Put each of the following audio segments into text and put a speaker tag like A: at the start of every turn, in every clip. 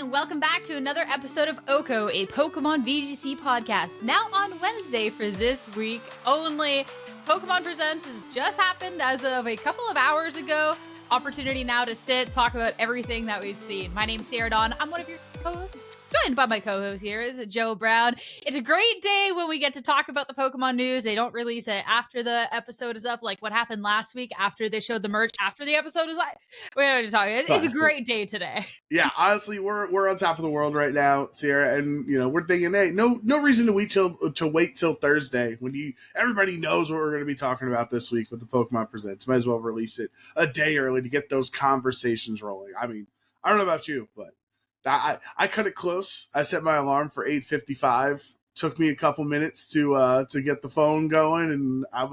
A: and welcome back to another episode of OHKO, a Pokemon VGC podcast. Now on Wednesday for this week only. Pokemon Presents has just happened as of a couple of hours ago. Opportunity now to sit, talk about everything that we've seen. My name's Sarah Dawn. I'm one of your co-hosts. Joined by my co-host here is Joe Brown. It's a great day when we get to talk about the Pokemon news. They don't release it after the episode is up, like what happened last week after they showed the merch after the episode was like. We don't need to talk. It's a great day today.
B: Yeah, honestly, we're on top of the world right now, Sarah, and we're thinking, hey, no reason to wait till Thursday when everybody knows what we're going to be talking about this week with the Pokemon Presents. Might as well release it a day early to get those conversations rolling. I mean, I don't know about you, but I cut it close. I set my alarm for 8:55. Took me a couple minutes to get the phone going, and I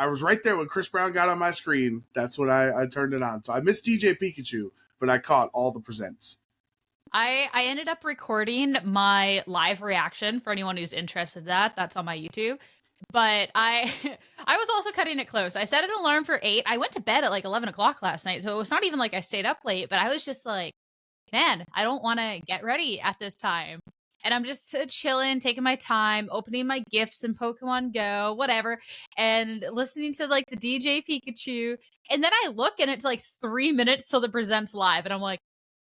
B: was right there when Chris Brown got on my screen. That's when I turned it on. So I missed DJ Pikachu, but I caught all the presents.
A: I ended up recording my live reaction for anyone who's interested in that. That's on my YouTube. But I was also cutting it close. I set an alarm for 8. I went to bed at like 11 o'clock last night, so it was not even like I stayed up late, but I was just like, man, I don't want to get ready at this time. And I'm just chilling, taking my time, opening my gifts in Pokemon Go, whatever, and listening to like the DJ Pikachu. And then I look and it's like 3 minutes till the presents live. And I'm like,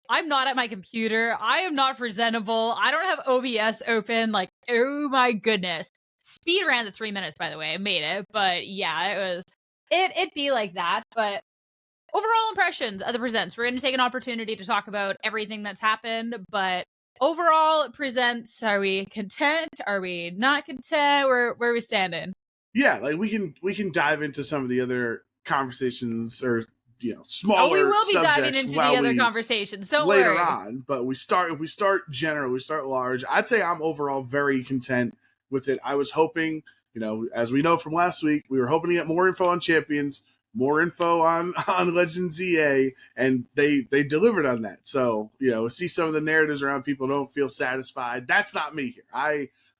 A: I'm not at my computer. I am not presentable. I don't have OBS open. Like, oh my goodness. Speed ran the 3 minutes, by the way. I made it. But yeah, it'd be like that. But overall impressions of the presents. We're going to take an opportunity to talk about everything that's happened, but overall presents, are we content? Are we not content? Where are we standing?
B: Yeah, like we can dive into some of the other conversations or smaller.
A: We will be
B: subjects
A: diving into the other conversations. Don't
B: later
A: worry.
B: on, but we start general, we start large. I'd say I'm overall very content with it. I was hoping, as we know from last week, we were hoping to get more info on champions, more info on Legends EA, and they delivered on that. So, see some of the narratives around people don't feel satisfied. That's not me here.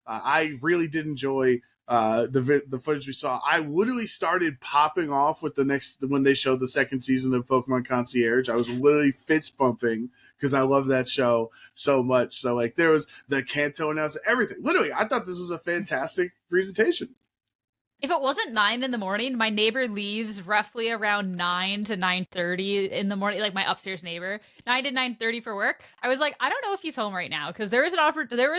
B: I really did enjoy the footage we saw. I literally started popping off with when they showed the second season of Pokemon Concierge. I was literally fist bumping because I love that show so much. So like there was the Kanto announcement, everything. Literally, I thought this was a fantastic presentation.
A: If it wasn't 9 in the morning, my neighbor leaves roughly around 9 to 9:30 in the morning, like my upstairs neighbor, 9 to 9:30 for work. I was like, I don't know if he's home right now, because there was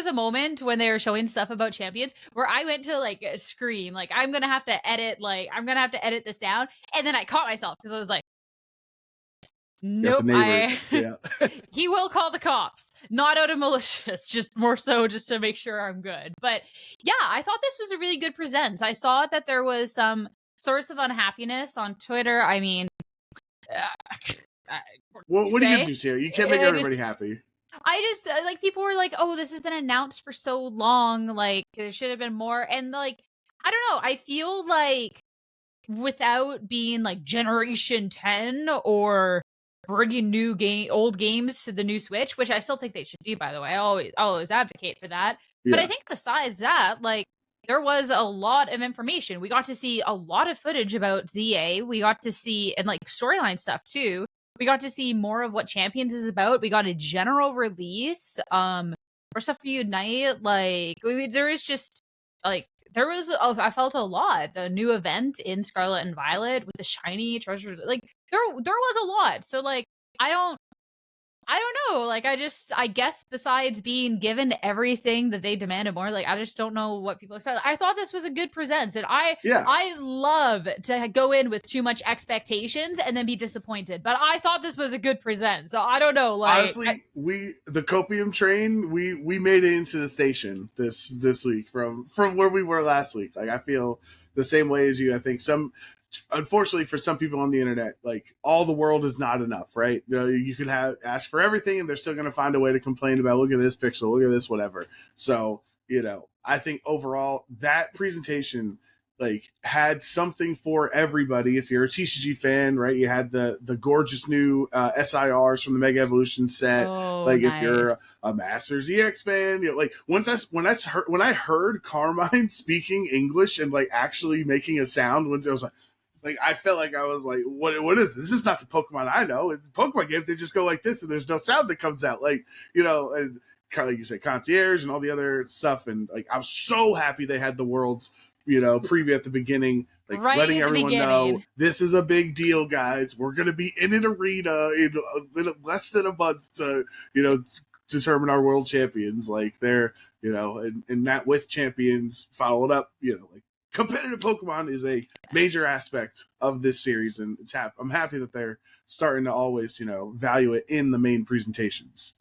A: a moment when they were showing stuff about champions where I went to like scream, like I'm gonna have to edit this down, and then I caught myself because I was like, nope, he will call the cops, not out of malicious, just more so just to make sure I'm good. But yeah, I thought this was a really good present. I saw that there was some source of unhappiness on Twitter. I mean,
B: what are you gonna do here? You can't make everybody happy.
A: I just like, people were like, oh, this has been announced for so long, like there should have been more. And like, I don't know, I feel like without being like Generation 10 or bringing old games to the new Switch, which I still think they should do, by the way. I always advocate for that. Yeah. But I think besides that, like, there was a lot of information. We got to see a lot of footage about ZA. We got to see, and like storyline stuff too. We got to see more of what Champions is about. We got a general release for stuff for Unite. Like, there is just like, I felt a lot. A new event in Scarlet and Violet with the shiny treasure. Like, there was a lot. So like, I don't know. Like, I guess besides being given everything that they demanded more, like, I just don't know what people expect. I thought this was a good present, and I love to go in with too much expectations and then be disappointed. But I thought this was a good present, so I don't know. Like,
B: honestly, the Copium train, we made it into the station this week from where we were last week. Like, I feel the same way as you. I think unfortunately for some people on the internet, like, all the world is not enough, right? You could ask for everything and they're still going to find a way to complain about, look at this pixel, look at this, whatever. So, I think overall that presentation like had something for everybody. If you're a TCG fan, right, you had the gorgeous new SIRs from the Mega Evolution set. Like, nice. If you're a Masters EX fan, like when I heard Carmine speaking English and like actually making a sound, when I was like, Like I felt like I was like, what is this? This is not the Pokemon I know. In Pokemon games, they just go like this, and there's no sound that comes out. Like and kind of like you said, Concierge and all the other stuff. And like I was so happy they had the world's preview at the beginning, like
A: right
B: letting everyone know this is a big deal, guys. We're gonna be in an arena in less than a month to determine our world champions. Like they're and that with champions followed up, like competitive Pokemon is a major aspect of this series, and I'm happy that they're starting to always value it in the main presentations.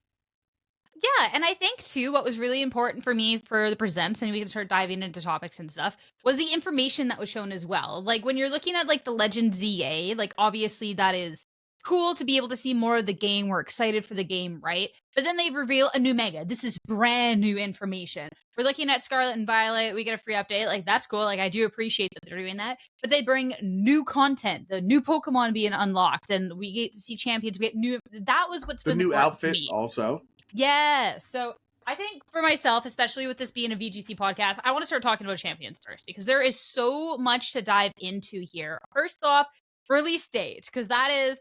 A: Yeah, and I think too what was really important for me for the presents, and we can start diving into topics and stuff, was the information that was shown as well. Like when you're looking at like the Legend ZA, like obviously that is cool to be able to see more of the game. We're excited for the game, right? But then they reveal a new Mega. This is brand new information. We're looking at Scarlet and Violet. We get a free update. Like that's cool. Like I do appreciate that they're doing that. But they bring new content, the new Pokemon being unlocked, and we get to see champions. We get new. That was what's been
B: the new outfit also.
A: Yeah. So I think for myself, especially with this being a VGC podcast, I want to start talking about champions first because there is so much to dive into here. First off, release date, because that is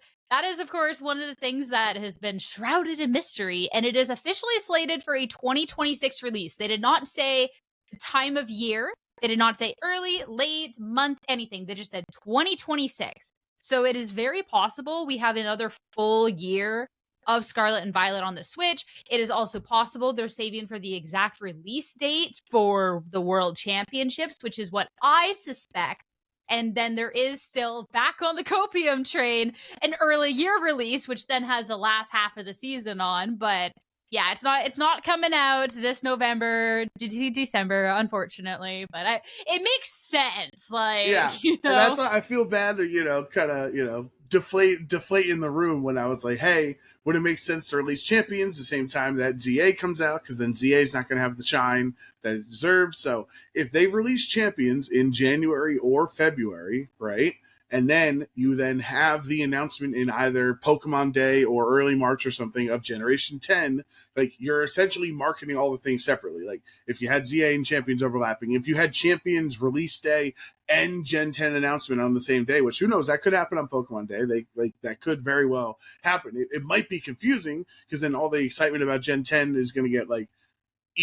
A: of course one of the things that has been shrouded in mystery, and it is officially slated for a 2026 release. They did not say the time of year. They did not say early, late, month, anything. They just said 2026. So it is very possible we have another full year of Scarlet and Violet on the Switch. It is also possible they're saving for the exact release date for the World Championships, which is what I suspect. And then there is still back on the Copium train an early year release, which then has the last half of the season on. But yeah, it's not coming out this November, December, unfortunately. But it makes sense. Like,
B: yeah, and that's why I feel bad to kind of deflate in the room when I was like, hey, would it make sense to release Champions the same time that ZA comes out? Because then ZA is not going to have the shine that it deserves. So if they release Champions in January or February, right, and then you then have the announcement in either Pokemon Day or early March or something of Generation 10, like you're essentially marketing all the things separately. Like if you had ZA and Champions overlapping, if you had Champions release day and Gen 10 announcement on the same day, which who knows, that could happen on Pokemon Day. That could very well happen. It might be confusing because then all the excitement about Gen 10 is going to get like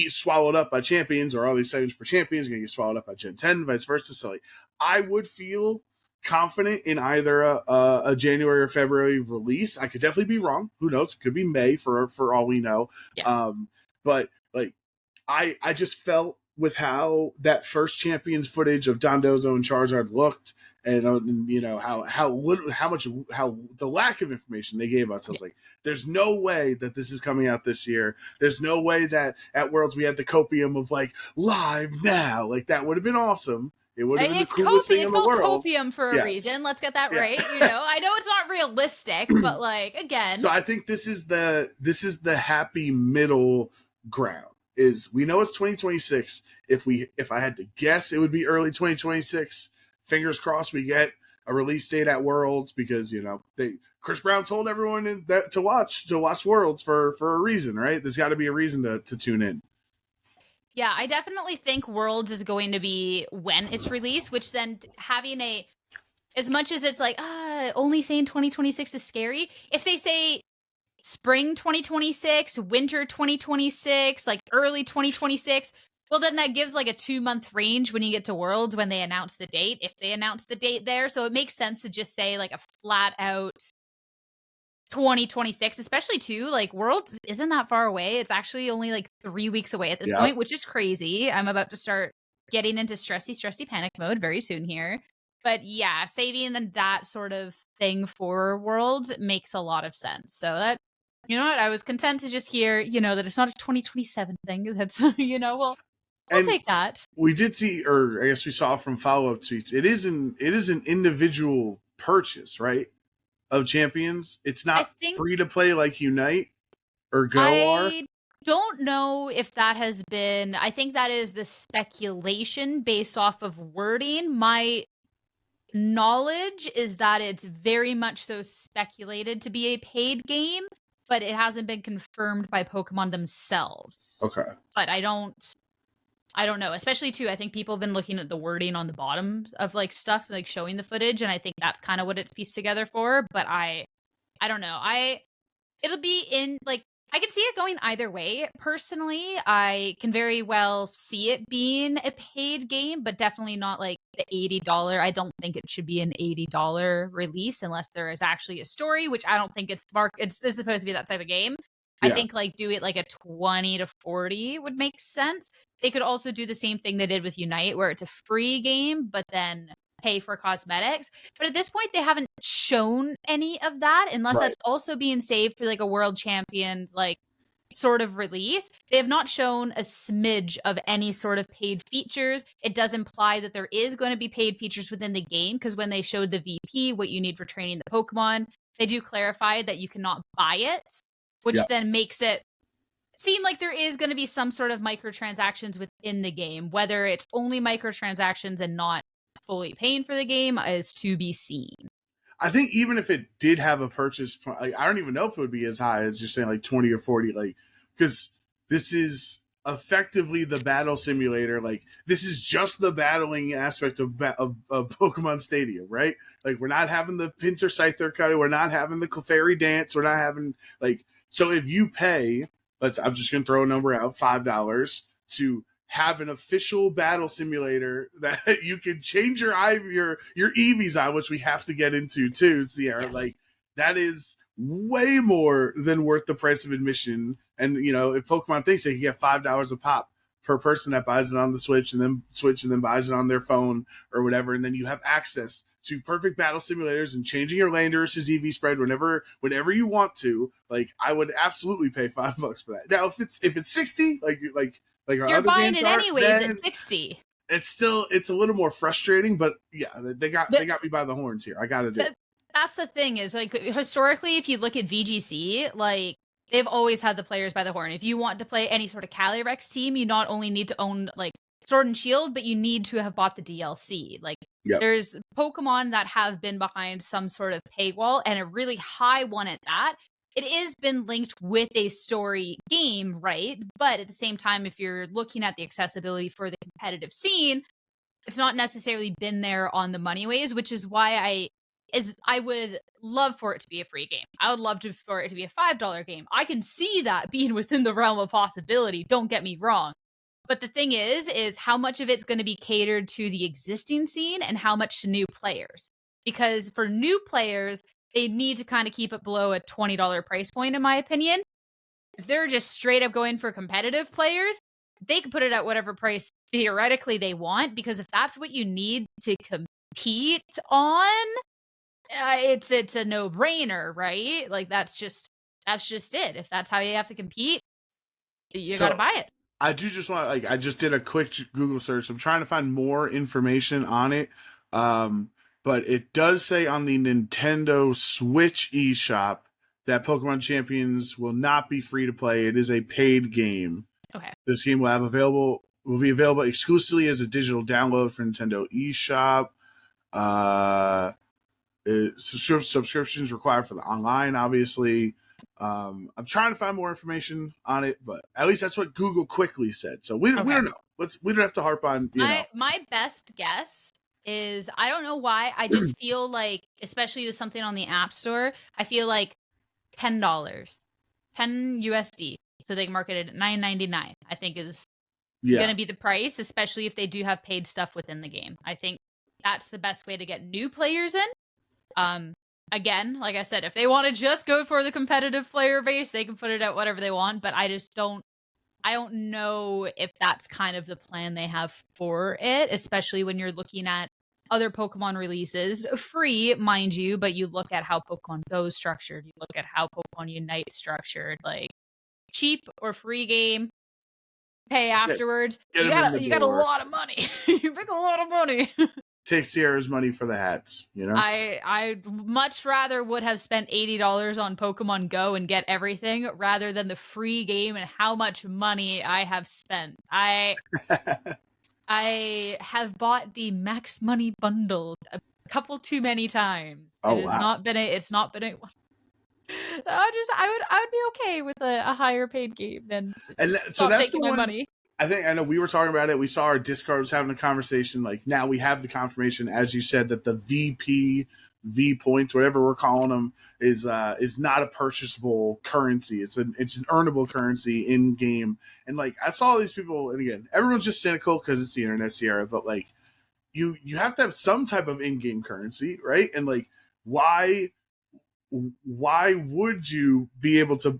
B: swallowed up by Champions, or all the excitement for Champions is going to get swallowed up by Gen 10, vice versa. So like, I would feel confident in either a January or February release. I could definitely be wrong. Who knows? It could be May for all we know. Yeah. But like I just felt with how that first Champions footage of Dondozo and Charizard looked, and how the lack of information they gave us. I was like, there's no way that this is coming out this year. There's no way that at Worlds we had the copium of like live now. Like that would have been awesome. It would have been the coolest thing in the world.
A: It's called copium for a reason. Let's get that right. I know it's not realistic, but like again.
B: So I think this is the happy middle ground. Is we know it's 2026. If I had to guess, it would be early 2026. Fingers crossed we get a release date at Worlds, because Chris Brown told everyone that to watch Worlds for a reason, right? There's got to be a reason to tune in.
A: Yeah, I definitely think Worlds is going to be when it's released, which then having as much as it's like, only saying 2026 is scary, if they say spring 2026, winter 2026, like early 2026, well, then that gives like a 2-month range when you get to Worlds when they announce the date, if they announce the date there. So it makes sense to just say like a flat out 2026, especially too, like Worlds isn't that far away. It's actually only like 3 weeks away at this point, which is crazy. I'm about to start getting into stressy panic mode very soon here. But yeah, saving that sort of thing for Worlds makes a lot of sense. So that, you know what, I was content to just hear, that it's not a 2027 thing. That's, we'll take that.
B: We did see, or I guess we saw from follow-up tweets, it is an individual purchase, right? Of Champions. It's not free to play like Unite or Go are.
A: I don't know if that has been, I think that is the speculation based off of wording. My knowledge is that it's very much so speculated to be a paid game, but it hasn't been confirmed by Pokemon themselves.
B: Okay.
A: But I don't I don't know, especially too, I think people have been looking at the wording on the bottom of like stuff, like showing the footage, and I think that's kind of what it's pieced together for, but I don't know. It'll be in like I could see it going either way. Personally, I can very well see it being a paid game, but definitely not like the $80. I don't think it should be an $80 release unless there is actually a story, which I don't think it's supposed to be that type of game. I
B: Yeah.
A: think like do it like a 20 to 40 would make sense. They could also do the same thing they did with Unite, where it's a free game, but then pay for cosmetics. But at this point, they haven't shown any of that, unless
B: Right.
A: that's also being saved for like a World Champions like sort of release. They have not shown a smidge of any sort of paid features. It does imply that there is going to be paid features within the game, because when they showed the VP, what you need for training the Pokemon, they do clarify that you cannot buy it, which
B: Yeah.
A: then makes it seem like there is going to be some sort of microtransactions within the game. Whether it's only microtransactions and not fully paying for the game is to be seen.
B: I think even if it did have a purchase, like, I don't even know if it would be as high as you're saying, like 20 or 40, like, because this is effectively the battle simulator. Like, this is just the battling aspect of Pokemon Stadium, right? Like, we're not having the Pinsir Scyther cut, we're not having the Clefairy dance, we're not having, like, so if you pay, I'm just going to throw a number out, $5 to have an official battle simulator that you can change your EVs on, which we have to get into too, Sierra.
A: Yes.
B: Like, that is way more than worth the price of admission. And you know, if Pokemon thinks they can get $5 a pop per person that buys it on the Switch and then buys it on their phone or whatever, and then you have access to perfect battle simulators and changing your Landorus's EV spread whenever you want to. Like, I would absolutely pay $5 for that. Now, if it's 60, like our
A: You're
B: other
A: buying
B: games
A: it
B: are,
A: anyways
B: then
A: at 60.
B: it's a little more frustrating, but yeah, they got me by the horns here. I gotta do it.
A: That's the thing, is like historically, if you look at VGC, like they've always had the players by the horn. If you want to play any sort of Calyrex team, you not only need to own like Sword and Shield, but you need to have bought the DLC. Like, there's Pokemon that have been behind some sort of paywall, and a really high one at that. It has been linked with a story game, right? But at the same time, if you're looking at the accessibility for the competitive scene, it's not necessarily been there on the money ways, which is why I would love for it to be a free game. I would love for it to be a $5 game. I can see that being within the realm of possibility. Don't get me wrong. But the thing is how much of it's going to be catered to the existing scene and how much to new players. Because for new players, they need to kind of keep it below a $20 price point, in my opinion. If they're just straight up going for competitive players, they can put it at whatever price theoretically they want, because if that's what you need to compete on, it's a no-brainer, right? Like, that's just it. If that's how you have to compete, you got to buy it.
B: I do just want to, I just did a quick Google search. I'm trying to find more information on it. But it does say on the Nintendo Switch eShop that Pokemon Champions will not be free to play. It is a paid game.
A: Okay.
B: This game will be available exclusively as a digital download for Nintendo eShop. Subscriptions required for the online, obviously. I'm trying to find more information on it, but at least that's what Google quickly said. So we don't know. We don't have to harp on.
A: My best guess is, I don't know why, I just feel like, especially with something on the App Store, I feel like $10, $10 USD, so they can market it at $9.99. I think is going to be the price, especially if they do have paid stuff within the game. I think that's the best way to get new players in. Again, like I said, if they want to just go for the competitive player base, they can put it at whatever they want, but I don't know if that's kind of the plan they have for it, especially when you're looking at other Pokemon releases, free, mind you, but you look at how Pokemon Go is structured, you look at how Pokemon Unite is structured, like, cheap or free game, pay afterwards. You got a lot of money. You make a lot of money.
B: Take Sierra's money for the hats, you know?
A: I much rather would have spent $80 on Pokemon Go and get everything rather than the free game and how much money I have spent. I have bought the Max Money bundle a couple too many times. It's not been a I would be okay with a higher paid game than
B: so that's the one,
A: money.
B: I know we were talking about it. We saw our Discord was having a conversation. Like now we have the confirmation, as you said, that the V points, whatever we're calling them, is not a purchasable currency. It's an earnable currency in game. And like I saw these people, and again, everyone's just cynical because it's the internet, Sierra. But like you have to have some type of in-game currency, right? And like why would you be able to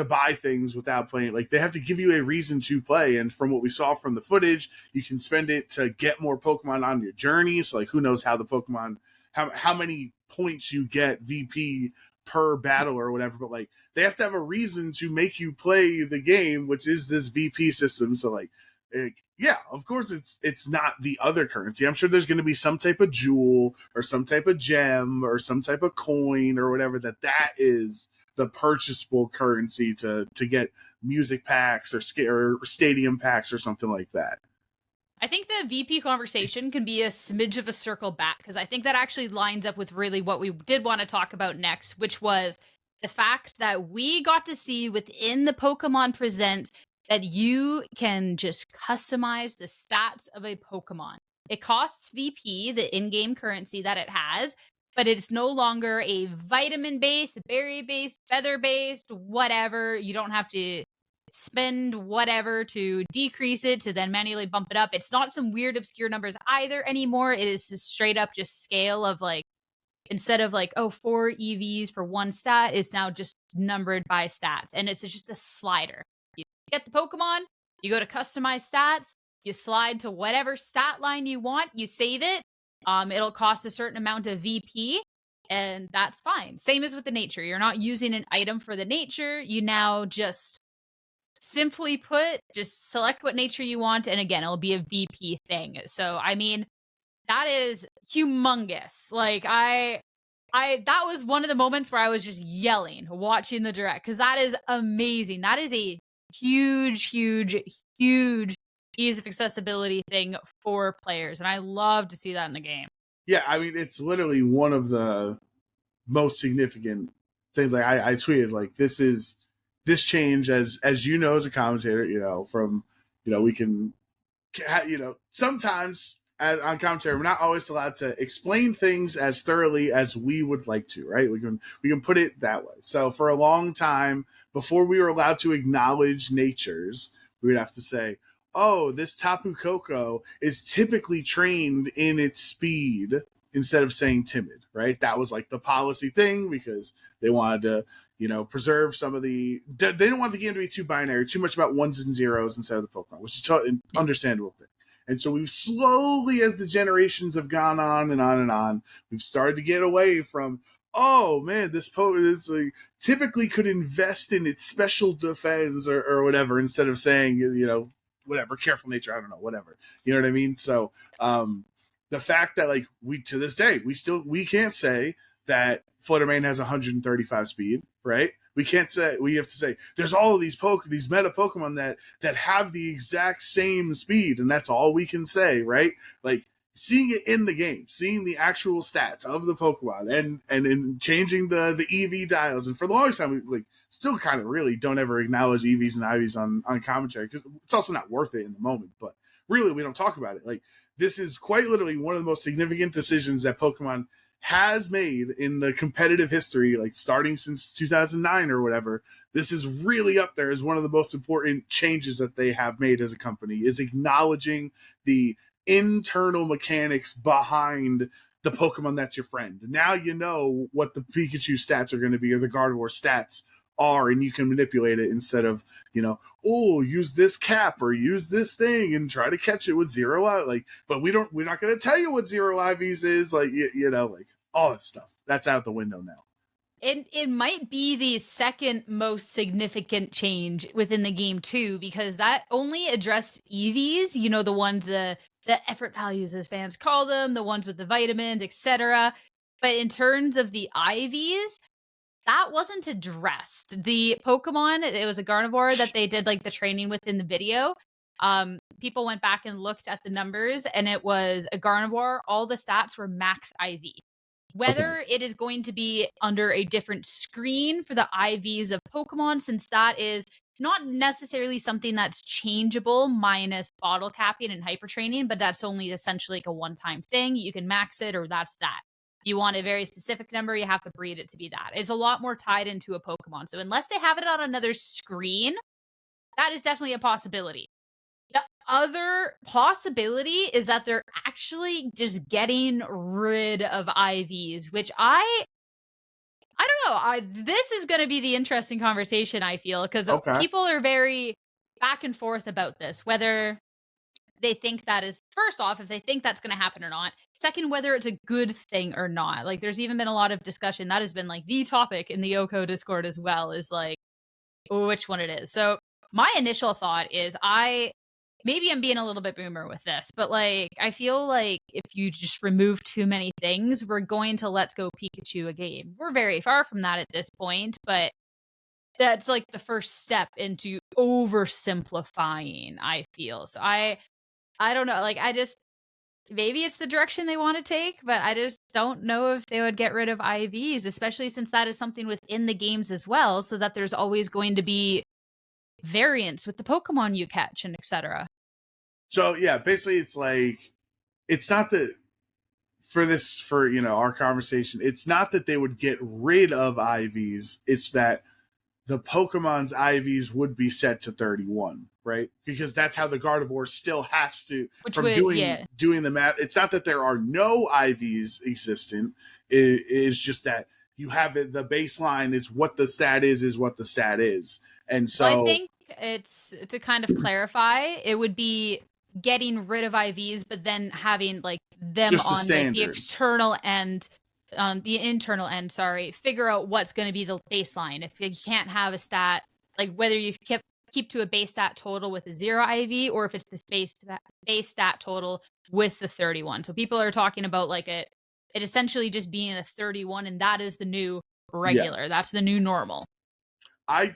B: buy things without playing? Like they have to give you a reason to play. And from what we saw from the footage, you can spend it to get more Pokemon on your journey. So like who knows how the Pokemon, how many points you get VP per battle or whatever, but like they have to have a reason to make you play the game, which is this VP system. So like yeah, of course it's not the other currency. I'm sure there's going to be some type of jewel or some type of gem or some type of coin or whatever that is the purchasable currency to get music packs or stadium packs or something like that.
A: I think the VP conversation can be a smidge of a circle back because I think that actually lines up with really what we did want to talk about next, which was the fact that we got to see within the Pokemon Presents that you can just customize the stats of a Pokemon. It costs VP, the in-game currency that it has, but it's no longer a vitamin-based, berry-based, feather-based, whatever. You don't have to spend whatever to decrease it to then manually bump it up. It's not some weird obscure numbers either anymore. It is just straight up just scale of like, instead of like, 4 EVs for one stat, it's now just numbered by stats. And it's just a slider. You get the Pokemon, you go to customize stats, you slide to whatever stat line you want, you save it. It'll cost a certain amount of VP, and that's fine. Same as with the nature. You're not using an item for the nature. You now just simply put, just select what nature you want, and again, it'll be a VP thing. So, I mean, that is humongous. Like, that was one of the moments where I was just yelling watching the direct because that is amazing. That is a huge, huge, huge ease of accessibility thing for players, and I love to see that in the game.
B: Yeah, I mean, it's literally one of the most significant things. Like I tweeted, like this change, as you know, as a commentator, from we can, sometimes on commentary we're not always allowed to explain things as thoroughly as we would like to, right? We can put it that way. So for a long time, before we were allowed to acknowledge natures, we would have to say, oh, this Tapu Koko is typically trained in its speed, instead of saying timid, right? That was like the policy thing because they wanted to, preserve some of the. They didn't want the game to be too binary, too much about ones and zeros instead of the Pokemon, which is an understandable thing. And so we've slowly, as the generations have gone on and on and on, we've started to get away from, oh man, this Pokemon is like, typically could invest in its special defense or whatever, instead of saying, whatever, careful nature, I don't know, whatever. You know what I mean? So the fact that like we to this day we can't say that Fluttermane has 135 speed, right? We have to say there's all of these meta Pokemon that have the exact same speed, and that's all we can say, right? Like seeing it in the game, seeing the actual stats of the Pokemon, and in changing the EV dials, and for the longest time we still kind of really don't ever acknowledge EVs and IVs on commentary because it's also not worth it in the moment. But really, we don't talk about it. Like this is quite literally one of the most significant decisions that Pokemon has made in the competitive history, like starting since 2009 or whatever. This is really up there as one of the most important changes that they have made as a company, is acknowledging the internal mechanics behind the Pokemon that's your friend. Now you know what the Pikachu stats are going to be, or the Gardevoir stats are, and you can manipulate it instead of, use this cap or use this thing and try to catch it with zero out. But we're not going to tell you what zero IVs is, like all that stuff. That's out the window now.
A: It might be the second most significant change within the game too, because that only addressed EVs, the ones, the effort values as fans call them, the ones with the vitamins, etc. But in terms of the IVs, that wasn't addressed. The Pokemon, it was a Gardevoir that they did like the training with in the video. People went back and looked at the numbers, and it was a Gardevoir. All the stats were max IV. Whether it is going to be under a different screen for the IVs of Pokemon, since that is not necessarily something that's changeable minus bottle capping and hyper training, but that's only essentially like a one-time thing. You can max it or that's that. You want a very specific number, you have to breed it to be that. It's a lot more tied into a Pokemon. So unless they have it on another screen, that is definitely a possibility. The other possibility is that they're actually just getting rid of IVs, which I don't know. This is going to be the interesting conversation, I feel, because
B: Okay.
A: people are very back and forth about this, whether they think that is, first off, if they think that's going to happen or not. Second, whether it's a good thing or not. Like, there's even been a lot of discussion. That has been, like, the topic in the OHKO Discord as well, is, like, which one it is. So, my initial thought is maybe I'm being a little bit boomer with this, but like I feel like if you just remove too many things, we're going to Let's Go Pikachu a game. We're very far from that at this point, but that's like the first step into oversimplifying, I feel. So I don't know, like maybe it's the direction they want to take, but I just don't know if they would get rid of IVs, especially since that is something within the games as well, so that there's always going to be variants with the Pokemon you catch and etc.
B: So yeah, basically it's like, it's not that for our conversation, it's not that they would get rid of IVs, it's that the Pokemon's IVs would be set to 31, right? Because that's how the Gardevoir still has to,
A: Which
B: from
A: would,
B: doing the math. It's not that there are no IVs existent. It is just that you have it, the baseline is what the stat is what the stat is. And so
A: well, I think it's, to kind of clarify, it would be getting rid of IVs, but then having like them
B: just
A: on like the external end, on the internal end, figure out what's going to be the baseline. If you can't have a stat, like whether you keep to a base stat total with a 0 IV, or if it's this base stat total with the 31. So people are talking about like it essentially just being a 31, and that is the new regular. Yeah. That's the new normal.
B: I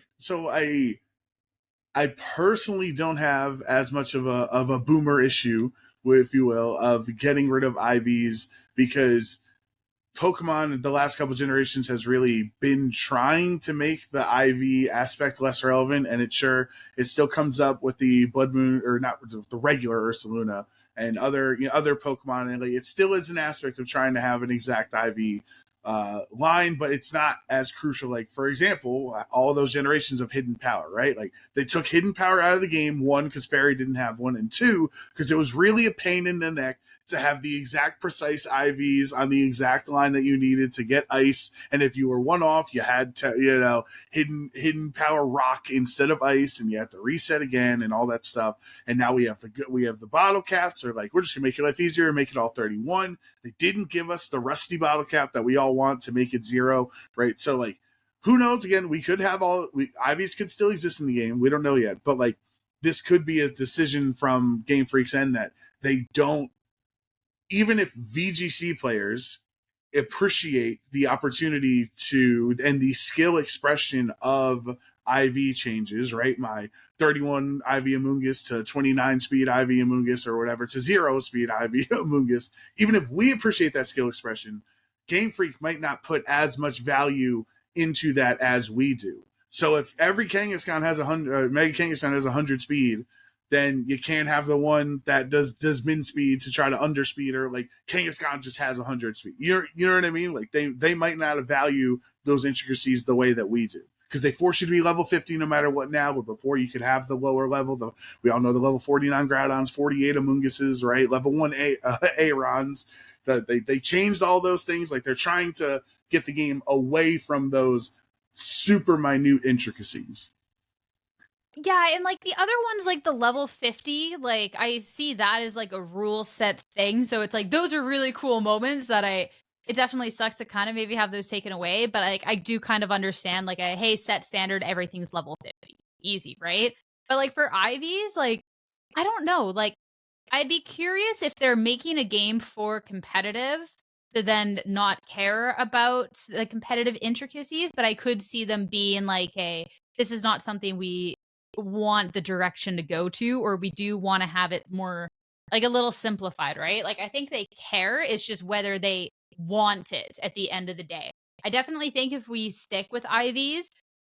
B: personally don't have as much of a boomer issue, if you will, of getting rid of IVs, because Pokemon in the last couple generations has really been trying to make the IV aspect less relevant, and it still comes up with the Blood Moon, or not the regular Ursaluna and other Pokemon, and like, it still is an aspect of trying to have an exact IV line, but it's not as crucial. Like, for example, all those generations of hidden power, right? Like, they took hidden power out of the game, one, because Fairy didn't have one, and two, because it was really a pain in the neck to have the exact precise IVs on the exact line that you needed to get ice. And if you were one off, you had to, hidden power rock instead of ice, and you had to reset again and all that stuff. And now we have the bottle caps, or like, we're just gonna make your life easier and make it all 31. They didn't give us the rusty bottle cap that we all want to make it 0, right? So like, who knows? Again, we could have IVs could still exist in the game. We don't know yet, but like, this could be a decision from Game Freak's end that they don't, even if VGC players appreciate the opportunity to, and the skill expression of IV changes, right? My 31 IV Amoonguss to 29 speed IV Amoonguss, or whatever, to 0 speed IV Amoonguss. Even if we appreciate that skill expression, Game Freak might not put as much value into that as we do. So if every Kangaskhan has 100, Mega Kangaskhan has 100 speed, then you can't have the one that does min speed to try to underspeed her. Like, Kangaskhan just has 100 speed. You know what I mean? Like, they might not value those intricacies the way that we do, because they force you to be level 50 no matter what now. But before, you could have the lower level. We all know the level 49 Groudons, 48 Amoongusses, right? Level 1 Aerons. They changed all those things. Like, they're trying to get the game away from those super minute intricacies.
A: Yeah, and like the other ones, like the level 50, like I see that as like a rule set thing. So it's like, those are really cool moments that it definitely sucks to kind of maybe have those taken away. But like, I do kind of understand like hey, set standard, everything's level 50. Easy, right? But like for IVs, like, I don't know. Like, I'd be curious if they're making a game for competitive to then not care about the competitive intricacies. But I could see them being like, hey, this is not something we want the direction to go to, or we do want to have it more like a little simplified, right? Like, I think they care. It's just whether they want it at the end of the day. I definitely think if we stick with IVs,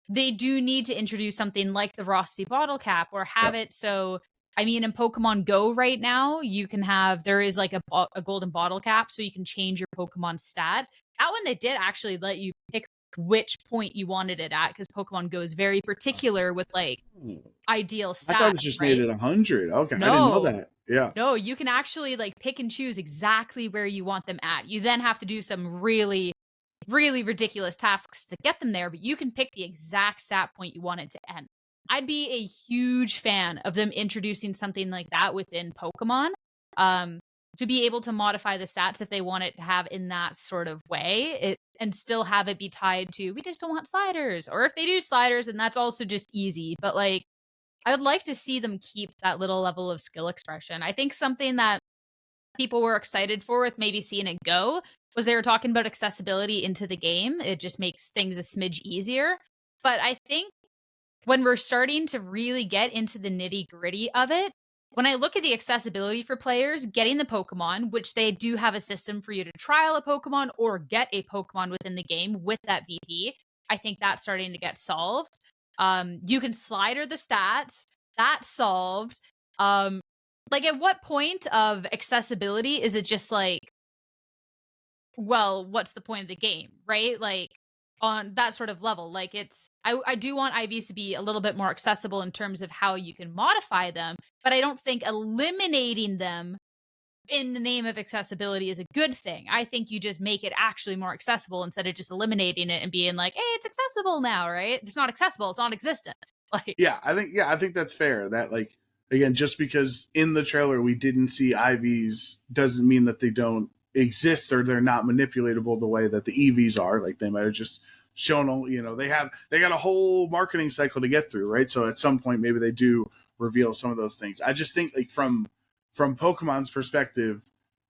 A: they do need to introduce something like the Rossi bottle cap or have it so, I mean, in Pokemon Go right now, you can have, there is like a golden bottle cap so you can change your Pokemon stats. That one, they did actually let you pick which point you wanted it at because Pokemon Go is very particular with like ideal stats.
B: I thought it just made it 100. Okay,
A: no.
B: I didn't know that. Yeah.
A: No, you can actually like pick and choose exactly where you want them at. You then have to do some really, really ridiculous tasks to get them there, but you can pick the exact stat point you want it to end. I'd be a huge fan of them introducing something like that within Pokemon, to be able to modify the stats if they want it to have in that sort of way, and still have it be tied to, we just don't want sliders. Or if they do sliders, and that's also just easy. But like, I would like to see them keep that little level of skill expression. I think something that people were excited for with maybe seeing it go was they were talking about accessibility into the game. It just makes things a smidge easier. But I think when we're starting to really get into the nitty gritty of it, when I look at the accessibility for players, getting the Pokemon, which they do have a system for you to trial a Pokemon or get a Pokemon within the game with that VP, I think that's starting to get solved. You can slider the stats. That's solved. Like, at what point of accessibility is it just like, well, what's the point of the game, right? Like, on that sort of level, like I do want IVs to be a little bit more accessible in terms of how you can modify them, but I don't think eliminating them in the name of accessibility is a good thing. I think you just make it actually more accessible instead of just eliminating it and being like, hey, it's accessible now, right? It's not accessible, it's non-existent. Like,
B: I think that's fair. That, like, again, just because in the trailer we didn't see IVs doesn't mean that they don't exist or they're not manipulatable the way that the EVs are. Like, they might have just shown, you know, they got a whole marketing cycle to get through, right? So at some point maybe they do reveal some of those things. I just think, like, from Pokemon's perspective,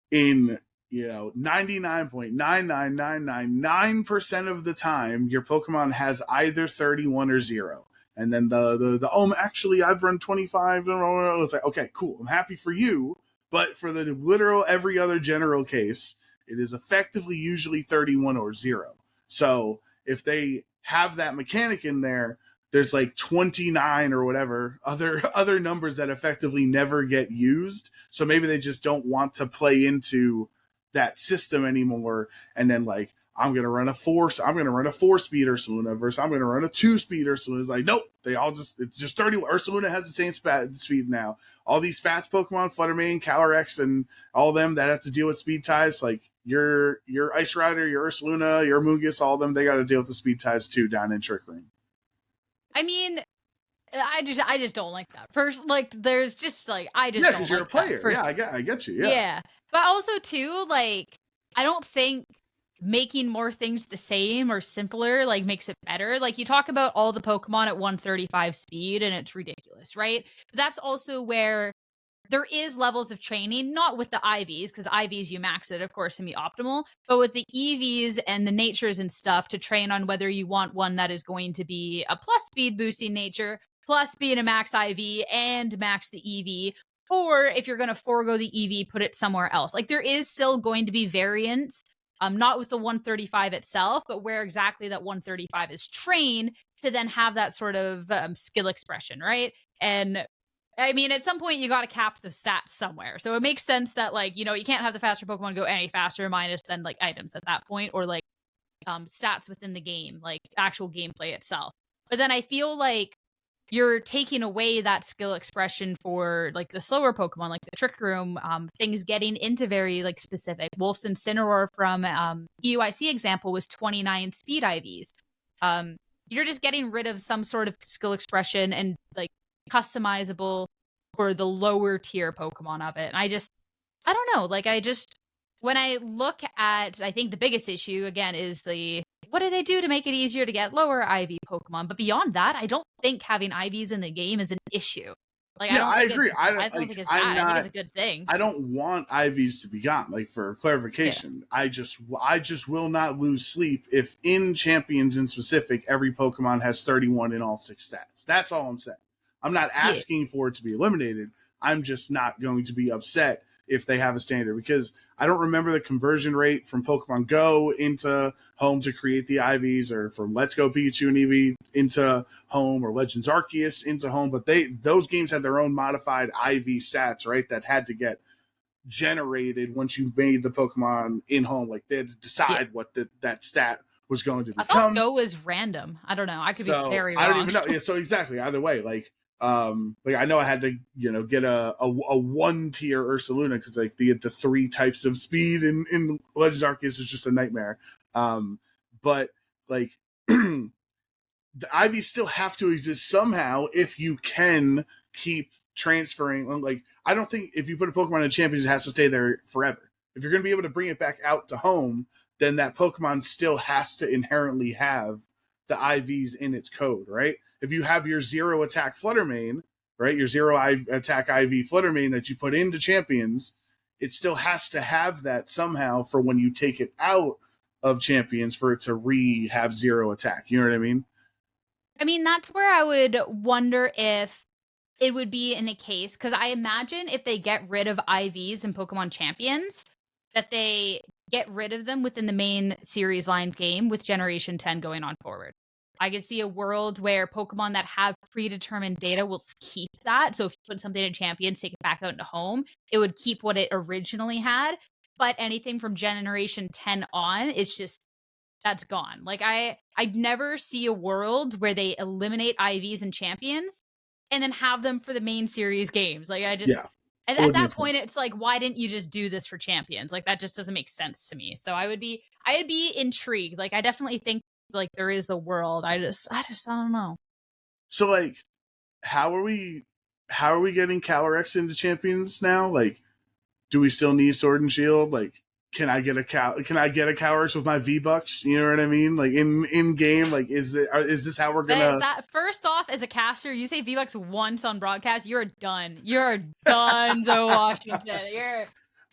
B: in, you know, 99.99999% of the time your Pokemon has either 31 or 0. And then the actually I've run 25. It's like, okay, cool. I'm happy for you. But for the literal every other general case, it is effectively usually 31 or 0. So if they have that mechanic in there, there's like 29 or whatever other numbers that effectively never get used. So maybe they just don't want to play into that system anymore. And then, like, I'm gonna run a 4-speed Ursaluna versus I'm gonna run a 2-speed Ursaluna. It's like, nope, it's just 30. Ursaluna has the same speed now. All these fast Pokemon, Fluttermane, Calyrex, and all of them that have to deal with speed ties, like your Ice Rider, your Ursaluna, your Mungus, all of them, they got to deal with the speed ties too down in Trick Room.
A: I mean, I just don't like that. First, like, there's just like, I just don't
B: because
A: you're
B: a player. Yeah, I get you.
A: Yeah, but also too, like, I don't think making more things the same or simpler like makes it better. Like, you talk about all the Pokemon at 135 speed and it's ridiculous, right? But that's also where there is levels of training, not with the IVs, because IVs you max it, of course, and be optimal, but with the EVs and the natures and stuff to train on whether you want one that is going to be a plus speed boosting nature, plus being a max IV and max the EV, or if you're going to forego the EV, put it somewhere else. Like, there is still going to be variance, not with the 135 itself, but where exactly that 135 is trained to then have that sort of skill expression, right? And I mean, at some point you got to cap the stats somewhere. So it makes sense that, like, you know, you can't have the faster Pokemon go any faster minus than like items at that point, or like stats within the game, like actual gameplay itself. But then I feel like you're taking away that skill expression for like the slower Pokemon, like the Trick Room, things getting into very like specific. Wolf's Incineroar from EUIC example was 29 speed IVs. You're just getting rid of some sort of skill expression and like customizable for the lower tier Pokemon of it. And I don't know. Like, when I look at, I think the biggest issue again is what do they do to make it easier to get lower IV Pokemon? But beyond that, I don't think having IVs in the game is an issue. Like,
B: yeah, I agree. I
A: don't think it's bad. I think it's a good thing.
B: I don't want IVs to be gone. Like, for clarification, yeah. I just will not lose sleep if in Champions in specific, every Pokemon has 31 in all 6 stats. That's all I'm saying. I'm not asking for it to be eliminated. I'm just not going to be upset if they have a standard, because I don't remember the conversion rate from Pokemon Go into home to create the IVs, or from Let's Go Pikachu and Eevee into home, or Legends Arceus into home, but those games had their own modified IV stats, right? That had to get generated once you made the Pokemon in home. Like they had to decide what that stat was going to
A: I
B: become.
A: thought Go was random. I don't know. I could be very wrong.
B: I don't even know. Yeah, so exactly. Either way, like I know I had to get a 1 tier Ursaluna, because like the 3 types of speed in Legends Arceus is just a nightmare. But like the IVs still have to exist somehow if you can keep transferring. Like I don't think if you put a Pokemon in Champions, it has to stay there forever. If you're going to be able to bring it back out to home, then that Pokemon still has to inherently have the IVs in its code, right? If you have your 0 attack Fluttermane, right, your 0 attack IV Fluttermane that you put into Champions, it still has to have that somehow for when you take it out of Champions for it to have 0 attack. You know what I mean?
A: I mean, that's where I would wonder if it would be in a case, because I imagine if they get rid of IVs in Pokemon Champions, that they get rid of them within the main series line game with Generation 10 going on forward. I could see a world where Pokemon that have predetermined data will keep that. So if you put something in Champions, take it back out into home, it would keep what it originally had. But anything from Generation 10 on, it's just, that's gone. Like I'd never see a world where they eliminate IVs and Champions and then have them for the main series games. Like I just, at that point, it's like, why didn't you just do this for Champions? Like that just doesn't make sense to me. So I'd be intrigued. Like I definitely think like there is a world. I don't know.
B: So like, how are we getting Calyrex into Champions now? Like, do we still need Sword and Shield? Like, can I get a Calyrex with my V-Bucks? You know what I mean? Like in game, like is this how we're gonna?
A: That first off, as a caster, you say V-Bucks once on broadcast, you're done. You're done, Zoe Washington. You're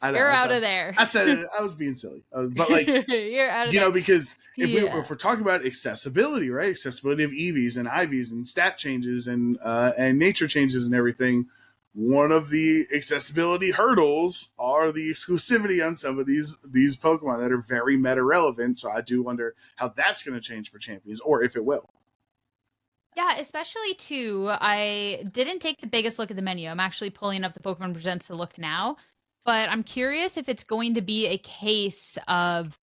A: out of there.
B: I said it. I was being silly, but like
A: you're out of there.
B: Because if we're talking about accessibility, right? Accessibility of EVs and IVs and stat changes and nature changes and everything. One of the accessibility hurdles are the exclusivity on some of these Pokemon that are very meta relevant. So I do wonder how that's going to change for Champions, or if it will.
A: Yeah, especially too, I didn't take the biggest look at the menu. I'm actually pulling up the Pokemon Presents to look now. But I'm curious if it's going to be a case of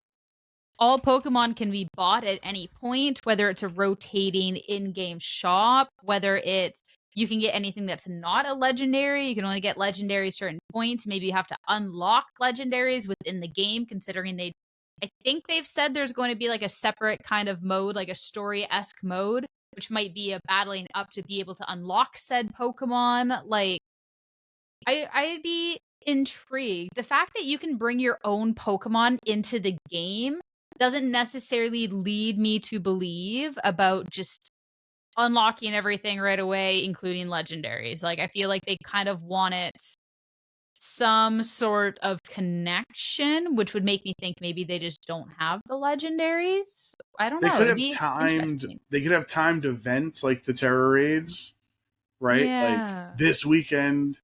A: all Pokemon can be bought at any point, whether it's a rotating in-game shop, whether it's you can get anything that's not a legendary. You can only get legendary certain points. Maybe you have to unlock legendaries within the game, considering I think they've said there's going to be like a separate kind of mode, like a story-esque mode, which might be a battling up to be able to unlock said Pokemon. Like, I'd be intrigued. The fact that you can bring your own Pokemon into the game doesn't necessarily lead me to believe about just unlocking everything right away, including legendaries. Like I feel like they kind of want it some sort of connection, which would make me think maybe they just don't have the legendaries. I don't know.
B: They could have timed events like the Terror Raids, right?
A: Yeah.
B: Like this weekend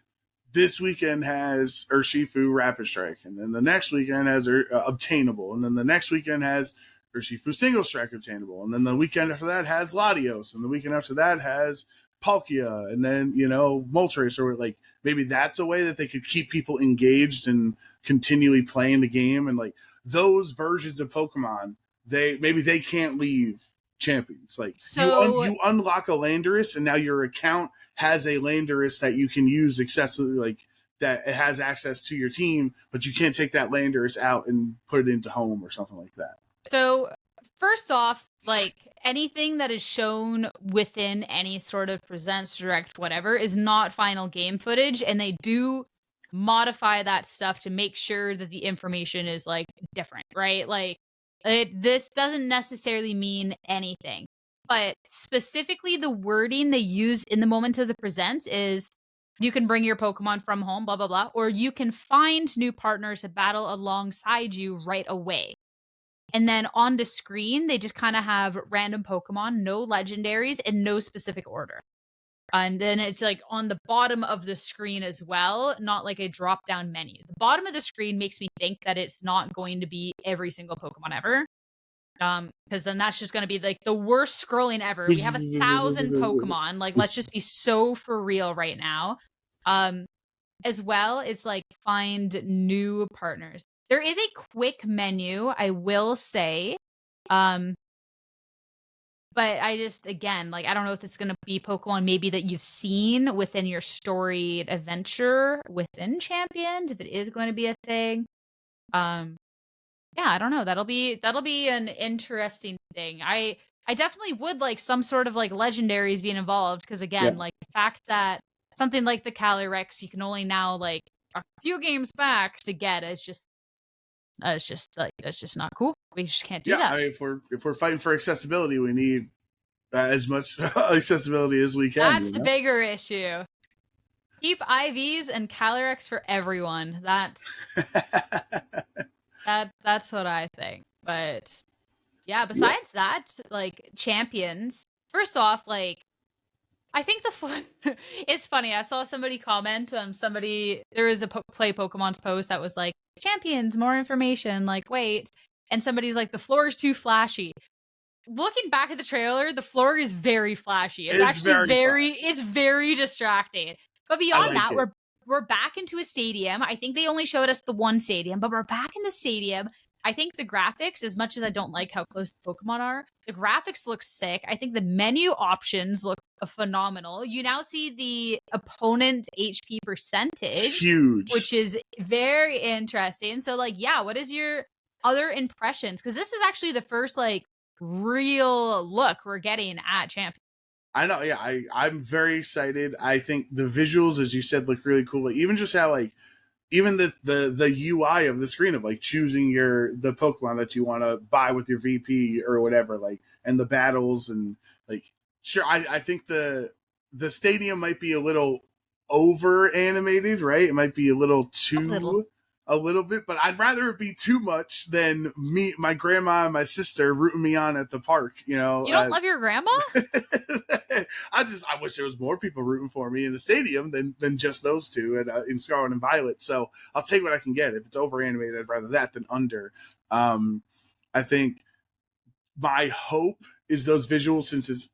B: has Urshifu Rapid Strike, and then the next weekend has Obtainable, and then the next weekend has Urshifu Single Strike Obtainable, and then the weekend after that has Latios, and the weekend after that has Palkia, and then Moltres, or like maybe that's a way that they could keep people engaged and continually playing the game. And like those versions of Pokemon, they can't leave Champions. Like you unlock a Landorus, and now your account has a Landorus that you can use excessively, like that it has access to your team, but you can't take that Landorus out and put it into home or something like that.
A: So first off, like anything that is shown within any sort of Presents, Direct, whatever, is not final game footage, and they do modify that stuff to make sure that the information is like different, right? Like this doesn't necessarily mean anything. But specifically, the wording they use in the moment of the Presents is you can bring your Pokemon from home, blah, blah, blah, or you can find new partners to battle alongside you right away. And then on the screen, they just kind of have random Pokemon, no legendaries, and no specific order. And then it's like on the bottom of the screen as well, not like a drop down menu. The bottom of the screen makes me think that it's not going to be every single Pokemon ever. Because then that's just going to be like the worst scrolling ever. We have 1,000 Pokemon. Like, let's just be so for real right now. As well, it's like find new partners. There is a quick menu, I will say. But I just, again, like, I don't know if it's going to be Pokemon maybe that you've seen within your storied adventure within Champions, if it is going to be a thing. Yeah, I don't know. That'll be an interesting thing. I definitely would like some sort of like legendaries being involved, because again, like the fact that something like the Calyrex you can only now like a few games back to get is just it's just like that's just not cool. We just can't do that.
B: I mean, if we're fighting for accessibility, we need as much accessibility as we can.
A: That's the bigger issue. Keep IVs and Calyrex for everyone. That's that's what I think. But yeah, besides that, like Champions. First off, like I think it's funny. I saw somebody comment on there was a Play Pokemon's post that was like, Champions, more information, like wait. And somebody's like, the floor is too flashy. Looking back at the trailer, the floor is very flashy. It's actually very distracting. But beyond that, we're back into a stadium. I think they only showed us the one stadium, but we're back in the stadium. I think the graphics, as much as I don't like how close the Pokemon are, the graphics look sick. I think the menu options look phenomenal. You now see the opponent HP percentage.
B: Huge.
A: Which is very interesting. So, like, yeah, what is your other impressions? Because this is actually the first, like, real look we're getting at Champions.
B: I know, yeah. I'm very excited. I think the visuals, as you said, look really cool. Like, even just how, like, even the UI of the screen of like choosing the Pokemon that you want to buy with your VP or whatever, like, and the battles and like, sure, I think the stadium might be a little over animated, right? It might be a little too a little bit, but I'd rather it be too much than my grandma and my sister rooting me on at the park. You know,
A: you don't love your grandma.
B: I wish there was more people rooting for me in the stadium than just those two in Scarlet and Violet. So I'll take what I can get. If it's over animated, I'd rather that than under. I think my hope is those visuals, since it's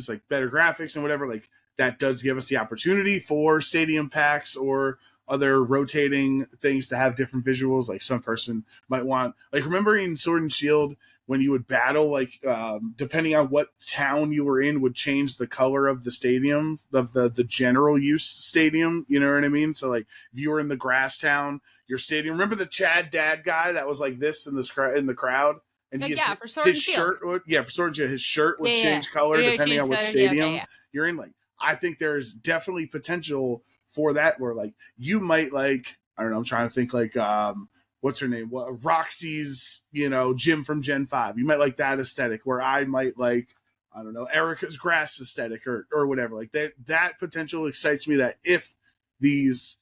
B: like better graphics and whatever, like that does give us the opportunity for stadium packs or other rotating things to have different visuals. Like some person might want, like, remember in Sword and Shield when you would battle, like depending on what town you were in would change the color of the stadium, of the general use stadium, you know what I mean? So like if you were in the grass town, your stadium, remember the Chad Dad guy that was like this in the crowd? And
A: for Sword and Shield.
B: For Sword and Shield, his shirt would change color depending on what stadium you're in. Like, I think there's definitely potential for that, where like you might like, I don't know, I'm trying to think, like what's her name, Roxy's, you know, gym from Gen 5, you might like that aesthetic, where I might like, I don't know, Erica's grass aesthetic or whatever. Like that potential excites me, that if these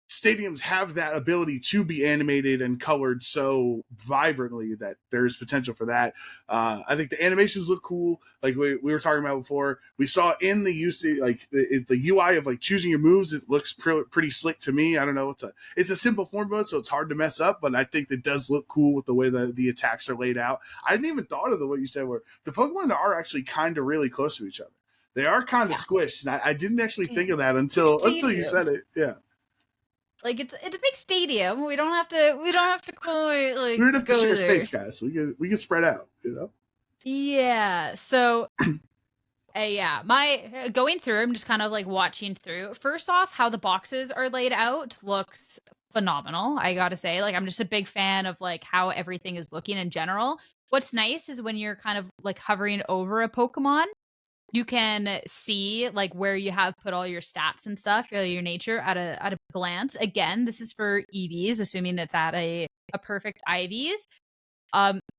B: stadiums have that ability to be animated and colored so vibrantly, that there's potential for that. I think the animations look cool. Like we were talking about before, we saw in the UC, like the UI of like choosing your moves, it looks pretty slick to me. I don't know, it's a simple formula, so it's hard to mess up, but I think it does look cool with the way the attacks are laid out. I didn't even thought of what you said, where the Pokemon are actually kind of really close to each other. They are kind of squished, and I didn't actually think of that until you said it. Yeah.
A: Like it's a big stadium. We don't have to quite like.
B: We don't have to share space, guys. We can spread out, you know.
A: Yeah. So, my going through, I'm just kind of like watching through. First off, how the boxes are laid out looks phenomenal. I gotta say, like, I'm just a big fan of like how everything is looking in general. What's nice is when you're kind of like hovering over a Pokemon, you can see like where you have put all your stats and stuff, your nature at a glance. Again, this is for EVs, assuming it's at a perfect IVs.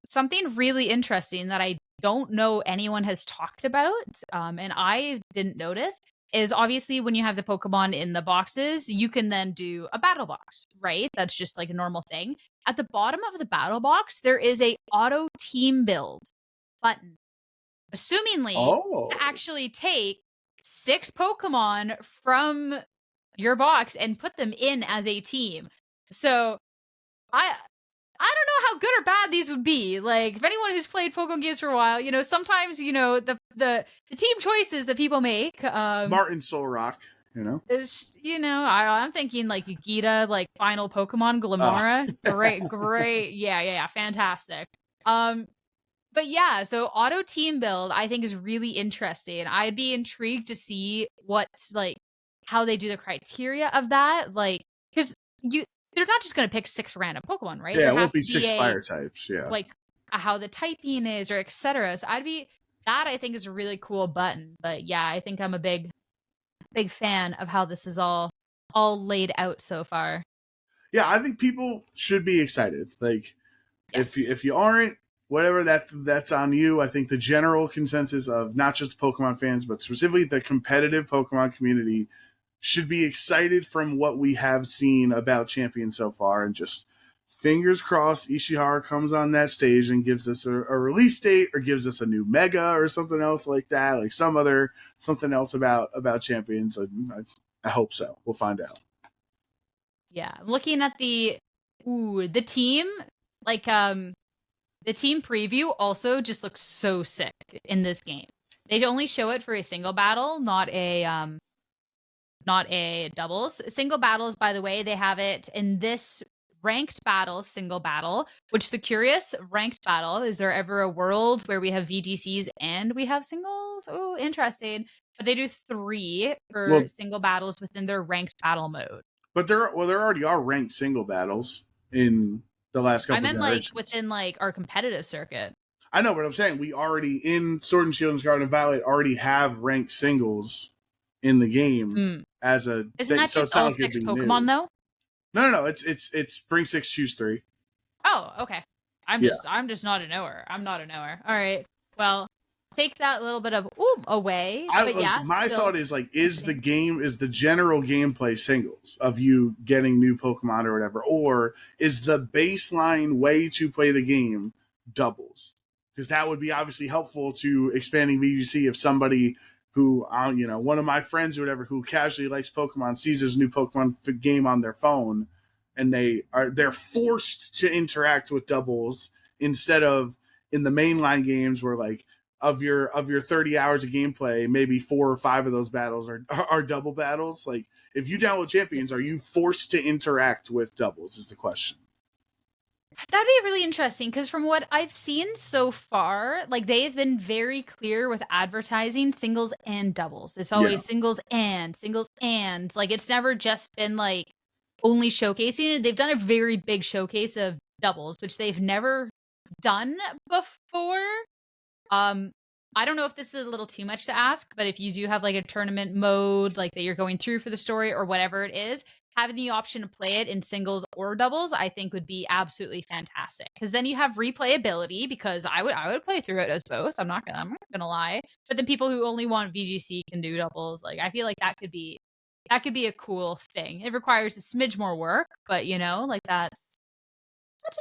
A: Something really interesting that I don't know anyone has talked about, and I didn't notice, is obviously when you have the Pokemon in the boxes, you can then do a battle box, right? That's just like a normal thing. At the bottom of the battle box, there is a auto team build button. Assumingly, to actually take 6 Pokemon from your box and put them in as a team. So I don't know how good or bad these would be. Like, if anyone who's played Pokemon games for a while, sometimes, the team choices that people make.
B: Martin Solrock,
A: Is, I'm thinking like Gita, like final Pokemon, Glamora. Great. Yeah, fantastic. But yeah, so auto team build, I think is really interesting. I'd be intrigued to see what's like, how they do the criteria of that. Like, because they're not just going to pick 6 random Pokemon, right?
B: Yeah,
A: There
B: it won't
A: has
B: be
A: to
B: 6 fire types. Yeah.
A: like how the typing is or etc. So that I think is a really cool button. But yeah, I think I'm a big fan of how this is all laid out so far.
B: Yeah, I think people should be excited. Like,
A: Yes.
B: if you aren't, whatever, that's on you. I think the general consensus of not just Pokemon fans, but specifically the competitive Pokemon community should be excited from what we have seen about Champion so far, and just fingers crossed Ishihara comes on that stage and gives us a release date, or gives us a new Mega or something else like that, like something else about Champions. I hope so. We'll find out.
A: Yeah, looking at the team, like the team preview also just looks so sick in this game. They only show it for a single battle, not a doubles. Single battles, by the way, they have it in this ranked battle, single battle, which the curious ranked battle, is there ever a world where we have VGCs and we have singles? Oh, interesting. But they do 3 for single battles within their ranked battle mode.
B: But there already are ranked single battles in the last couple of generations.
A: Like within like our competitive circuit.
B: I know, but I'm saying we already in Sword and Shield and Scarlet and Violet already have ranked singles in the game as a.
A: Isn't that just all 6 Pokemon though?
B: No. It's bring 6, choose 3.
A: Oh, okay. I'm just not a knower. I'm not a knower. All right. Well, take that little bit of away.
B: My thought is like, is the general gameplay singles of you getting new Pokemon or whatever, or is the baseline way to play the game doubles? Because that would be obviously helpful to expanding VGC. If somebody who, one of my friends or whatever, who casually likes Pokemon, sees this new Pokemon game on their phone, and they're forced to interact with doubles instead of in the mainline games where, like, of your 30 hours of gameplay, maybe 4 or 5 of those battles are double battles. Like, if you download Champions, are you forced to interact with doubles is the question.
A: That'd be really interesting, because from what I've seen so far, like, they've been very clear with advertising singles and doubles. It's always singles and like, it's never just been like only showcasing it. They've done a very big showcase of doubles, which they've never done before. I don't know if this is a little too much to ask, but if you do have like a tournament mode, like that you're going through for the story or whatever it is, having the option to play it in singles or doubles, I think would be absolutely fantastic. Because then you have replayability, because I would play through it as both. I'm not gonna lie. But then people who only want VGC can do doubles. Like, I feel like that could be a cool thing. It requires a smidge more work, but like that's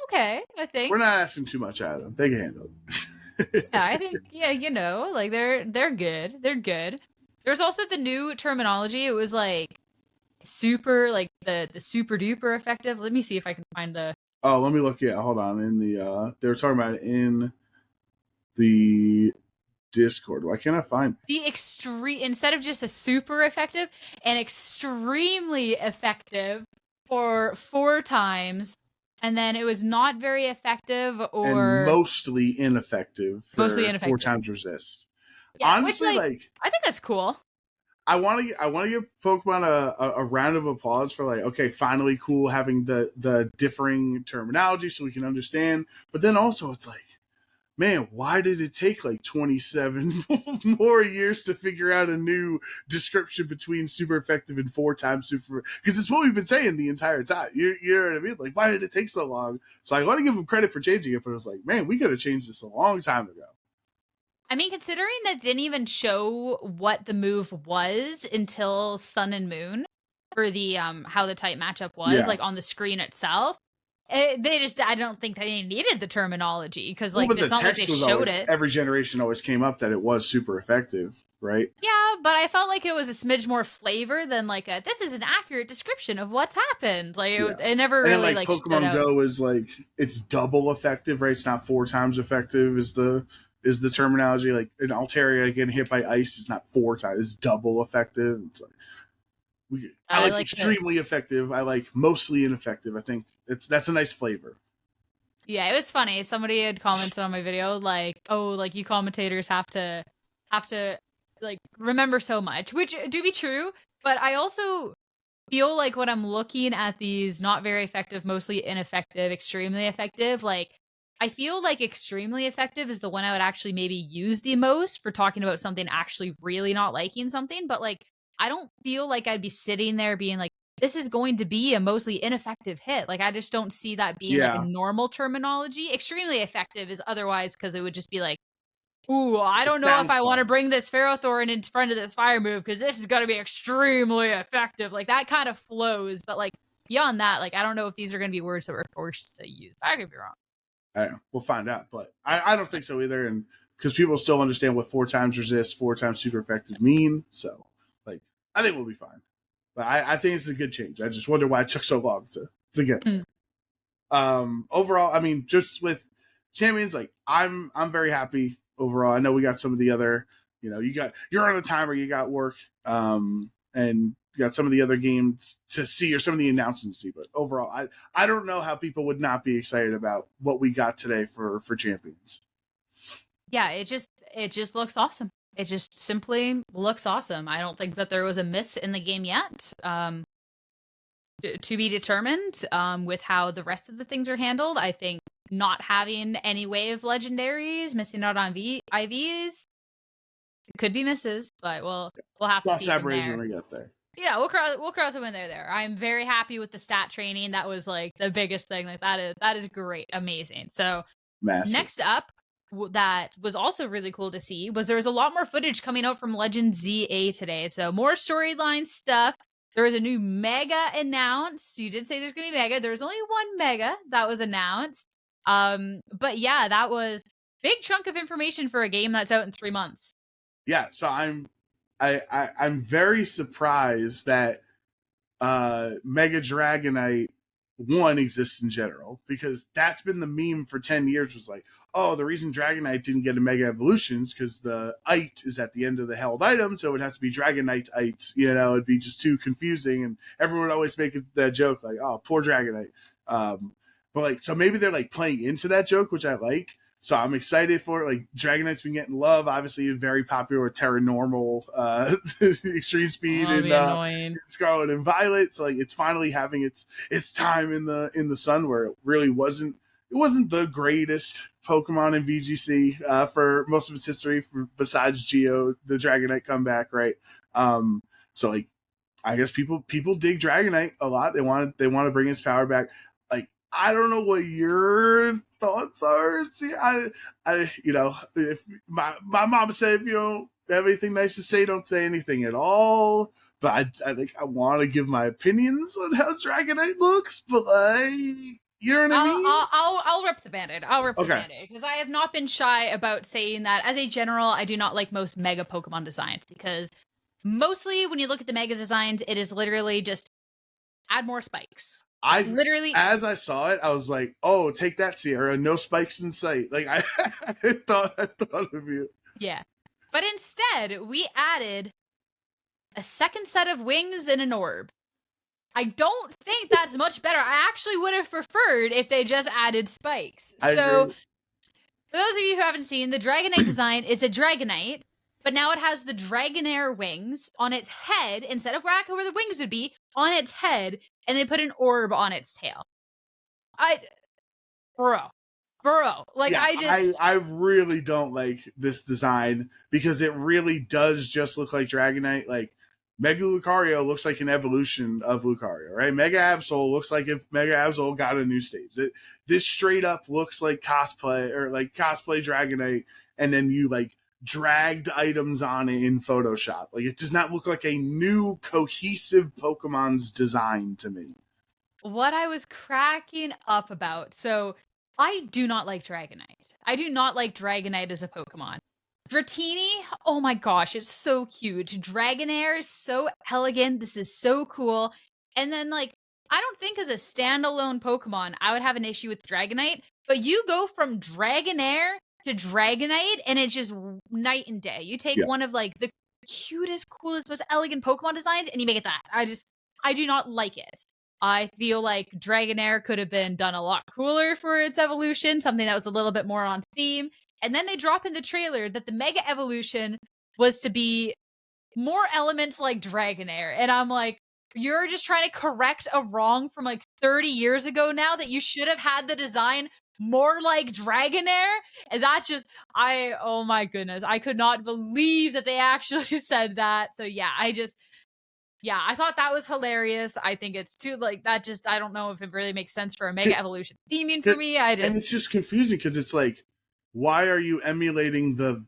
A: okay, I think.
B: We're not asking too much out of them. They can handle it.
A: Yeah, I think, like they're good. They're good. There's also the new terminology. It was like super, like the super duper effective. Let me see if I can find the.
B: Oh, let me look. Yeah, hold on. In the they were talking about it in the Discord. Why can't I find it?
A: The extreme, instead of just a super effective, and extremely effective for 4 times. And then it was not very effective, or
B: and mostly ineffective. For 4 times resist. Yeah, honestly, like
A: I think that's cool.
B: I want to give Pokemon a round of applause for, like, okay, finally cool having the differing terminology so we can understand. But then also it's like, man, why did it take like 27 more years to figure out a new description between super effective and 4 times super? Because it's what we've been saying the entire time. You know what I mean? Like, why did it take so long? So I want to give them credit for changing it, but it was like, man, we could have changed this a long time ago.
A: I mean, considering that didn't even show what the move was until Sun and Moon for the how the type matchup was, like on the screen itself. I don't think they needed the terminology because like
B: but
A: it's
B: the
A: not like they
B: text was
A: showed
B: always,
A: it.
B: every generation always came up that it was super effective, right?
A: Yeah, but I felt like it was a smidge more flavor than like this is an accurate description of what's happened. Like it never
B: And then
A: really
B: like
A: stood
B: Pokemon
A: out.
B: Go is like it's double effective, right? It's not 4 times effective is the terminology. Like in Altaria getting hit by ice is not 4 times, it's double effective. It's like I like extremely effective. I like mostly ineffective. I think that's a nice flavor.
A: Yeah, it was funny. Somebody had commented on my video like, "Oh, like you commentators have to like remember so much," which do be true. But I also feel like when I'm looking at these not very effective, mostly ineffective, extremely effective, like I feel like extremely effective is the one I would actually maybe use the most for talking about something actually really not liking something. But like I don't feel like I'd be sitting there being like, this is going to be a mostly ineffective hit. Like I just don't see that being like a normal terminology. Extremely effective is otherwise because it would just be like, ooh, I don't know if I want to bring this Ferrothorn in front of this fire move because this is going to be extremely effective. Like that kind of flows, but like beyond that, like I don't know if these are going to be words that we're forced to use. I could be wrong.
B: I don't know. We'll find out, but I don't think so either. And because people still understand what 4 times resist, 4 times super effective mean, so like I think we'll be fine. But I think it's a good change. I just wonder why it took so long to get there. Overall, I mean, just with champions, like I'm very happy overall. I know we got some of the other, you're on a timer, you got work, and you got some of the other games to see or some of the announcements to see. But overall, I don't know how people would not be excited about what we got today for champions.
A: Yeah, it just looks awesome. It just simply looks awesome. I don't think that there was a miss in the game yet. To be determined with how the rest of the things are handled. I think not having any wave legendaries, missing out on IVs, could be misses, but we'll have to see from there.
B: When we get there.
A: Yeah, we'll cross it when they're there. I'm very happy with the stat training. That was like the biggest thing. Like that is great, amazing. So
B: massive.
A: Next up, that was also really cool to see was there's a lot more footage coming out from Legend ZA today. So more storyline stuff. There was a new Mega announced. You did say there's going to be Mega. There's only one Mega that was announced. But yeah, that was big chunk of information for a game that's out in 3 months.
B: Yeah, so I'm very surprised that Mega Dragonite 1 exists in general, because that's been the meme for 10 years, was like, oh, the reason Dragonite didn't get a Mega Evolution is because the ite is at the end of the held item, so it has to be Dragonite-ite. It'd be just too confusing, and everyone would always make that joke, like, oh, poor Dragonite. But like, so maybe they're like playing into that joke, which I like. So I'm excited for it. Like, Dragonite's been getting love. Obviously, very popular with Terra Normal, Extreme Speed, and Scarlet and Violet. So like, it's finally having its time in the sun, where it really wasn't. It wasn't the greatest Pokemon in VGC for most of its history, besides Geo, the Dragonite comeback, right? So like, I guess people dig Dragonite a lot. They want to bring its power back. Like, I don't know what your thoughts are. See, I if my mom said, if you don't have anything nice to say, don't say anything at all. But I think I want to give my opinions on how Dragonite looks. But like, you know what I mean?
A: I'll rip the Band-Aid. I'll rip the Band-Aid, because I have not been shy about saying that. As a general, I do not like most Mega Pokemon designs, because mostly when you look at the Mega designs, it is literally just add more spikes.
B: As I saw it, I was like, oh, take that, Sierra. No spikes in sight. Like, I thought of you.
A: Yeah. But instead, we added a second set of wings and an orb. I don't think that's much better. I actually would have preferred if they just added spikes. For those of you who haven't seen, the Dragonite design is a Dragonite, but now it has the Dragonair wings on its head, instead of where the wings would be, on its head, and they put an orb on its tail. Bro. Like, yeah,
B: I really don't like this design, because it really does just look like Dragonite. Like, Mega Lucario looks like an evolution of Lucario, right? Mega Absol looks like if Mega Absol got a new stage. This straight up looks like cosplay, or like cosplay Dragonite, and then you like dragged items on it in Photoshop. Like, it does not look like a new cohesive Pokemon's design to me.
A: what I was cracking up about. So I do not like Dragonite. I do not like Dragonite as a Pokemon. Dratini, oh my gosh, it's so cute. Dragonair is so elegant. This is so cool. And then, like, I don't think as a standalone Pokemon, I would have an issue with Dragonite, but you go from Dragonair to Dragonite, and it's just night and day. You take
B: Yeah.
A: one of, like, the cutest, coolest, most elegant Pokemon designs, and you make it that. I do not like it. I feel like Dragonair could have been done a lot cooler for its evolution, something that was a little bit more on theme. And then they drop in the trailer that the Mega Evolution was to be more elements like Dragonair. And I'm like, you're just trying to correct a wrong from like 30 years ago now that you should have had the design more like Dragonair. And that's just, oh my goodness, I could not believe that they actually said that. So yeah, I thought that was hilarious. I think it's too, like, that just, I don't know if it really makes sense for a Mega Evolution theming for me.
B: And it's just confusing because it's like, why are you emulating the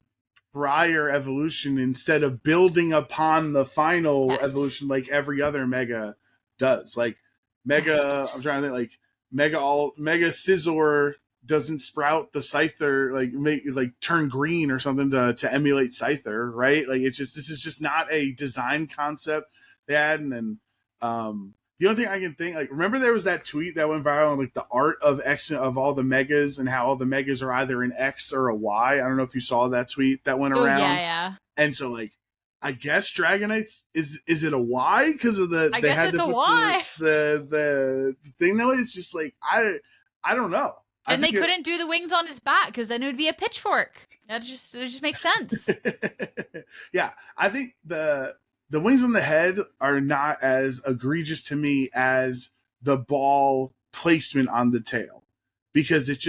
B: prior evolution instead of building upon the final evolution like every other Mega does? Like, Mega, I'm trying to think, like, Mega Scizor doesn't sprout the Scyther, like turn green or something to emulate Scyther, right? Like, it's just, this is just not a design concept they had. And then the only thing I can think, like, remember there was that tweet that went viral on like the art of X of all the Megas and how all the Megas are either an X or a Y. I don't know if you saw that tweet that went around.
A: Yeah.
B: And so, like, I guess Dragonite's is it a Y because of the?
A: I guess it's a Y.
B: The thing though, it's just like I don't know.
A: And they couldn't do the wings on his back because then it would be a pitchfork. It just makes sense.
B: Yeah, I think the wings on the head are not as egregious to me as the ball placement on the tail, because it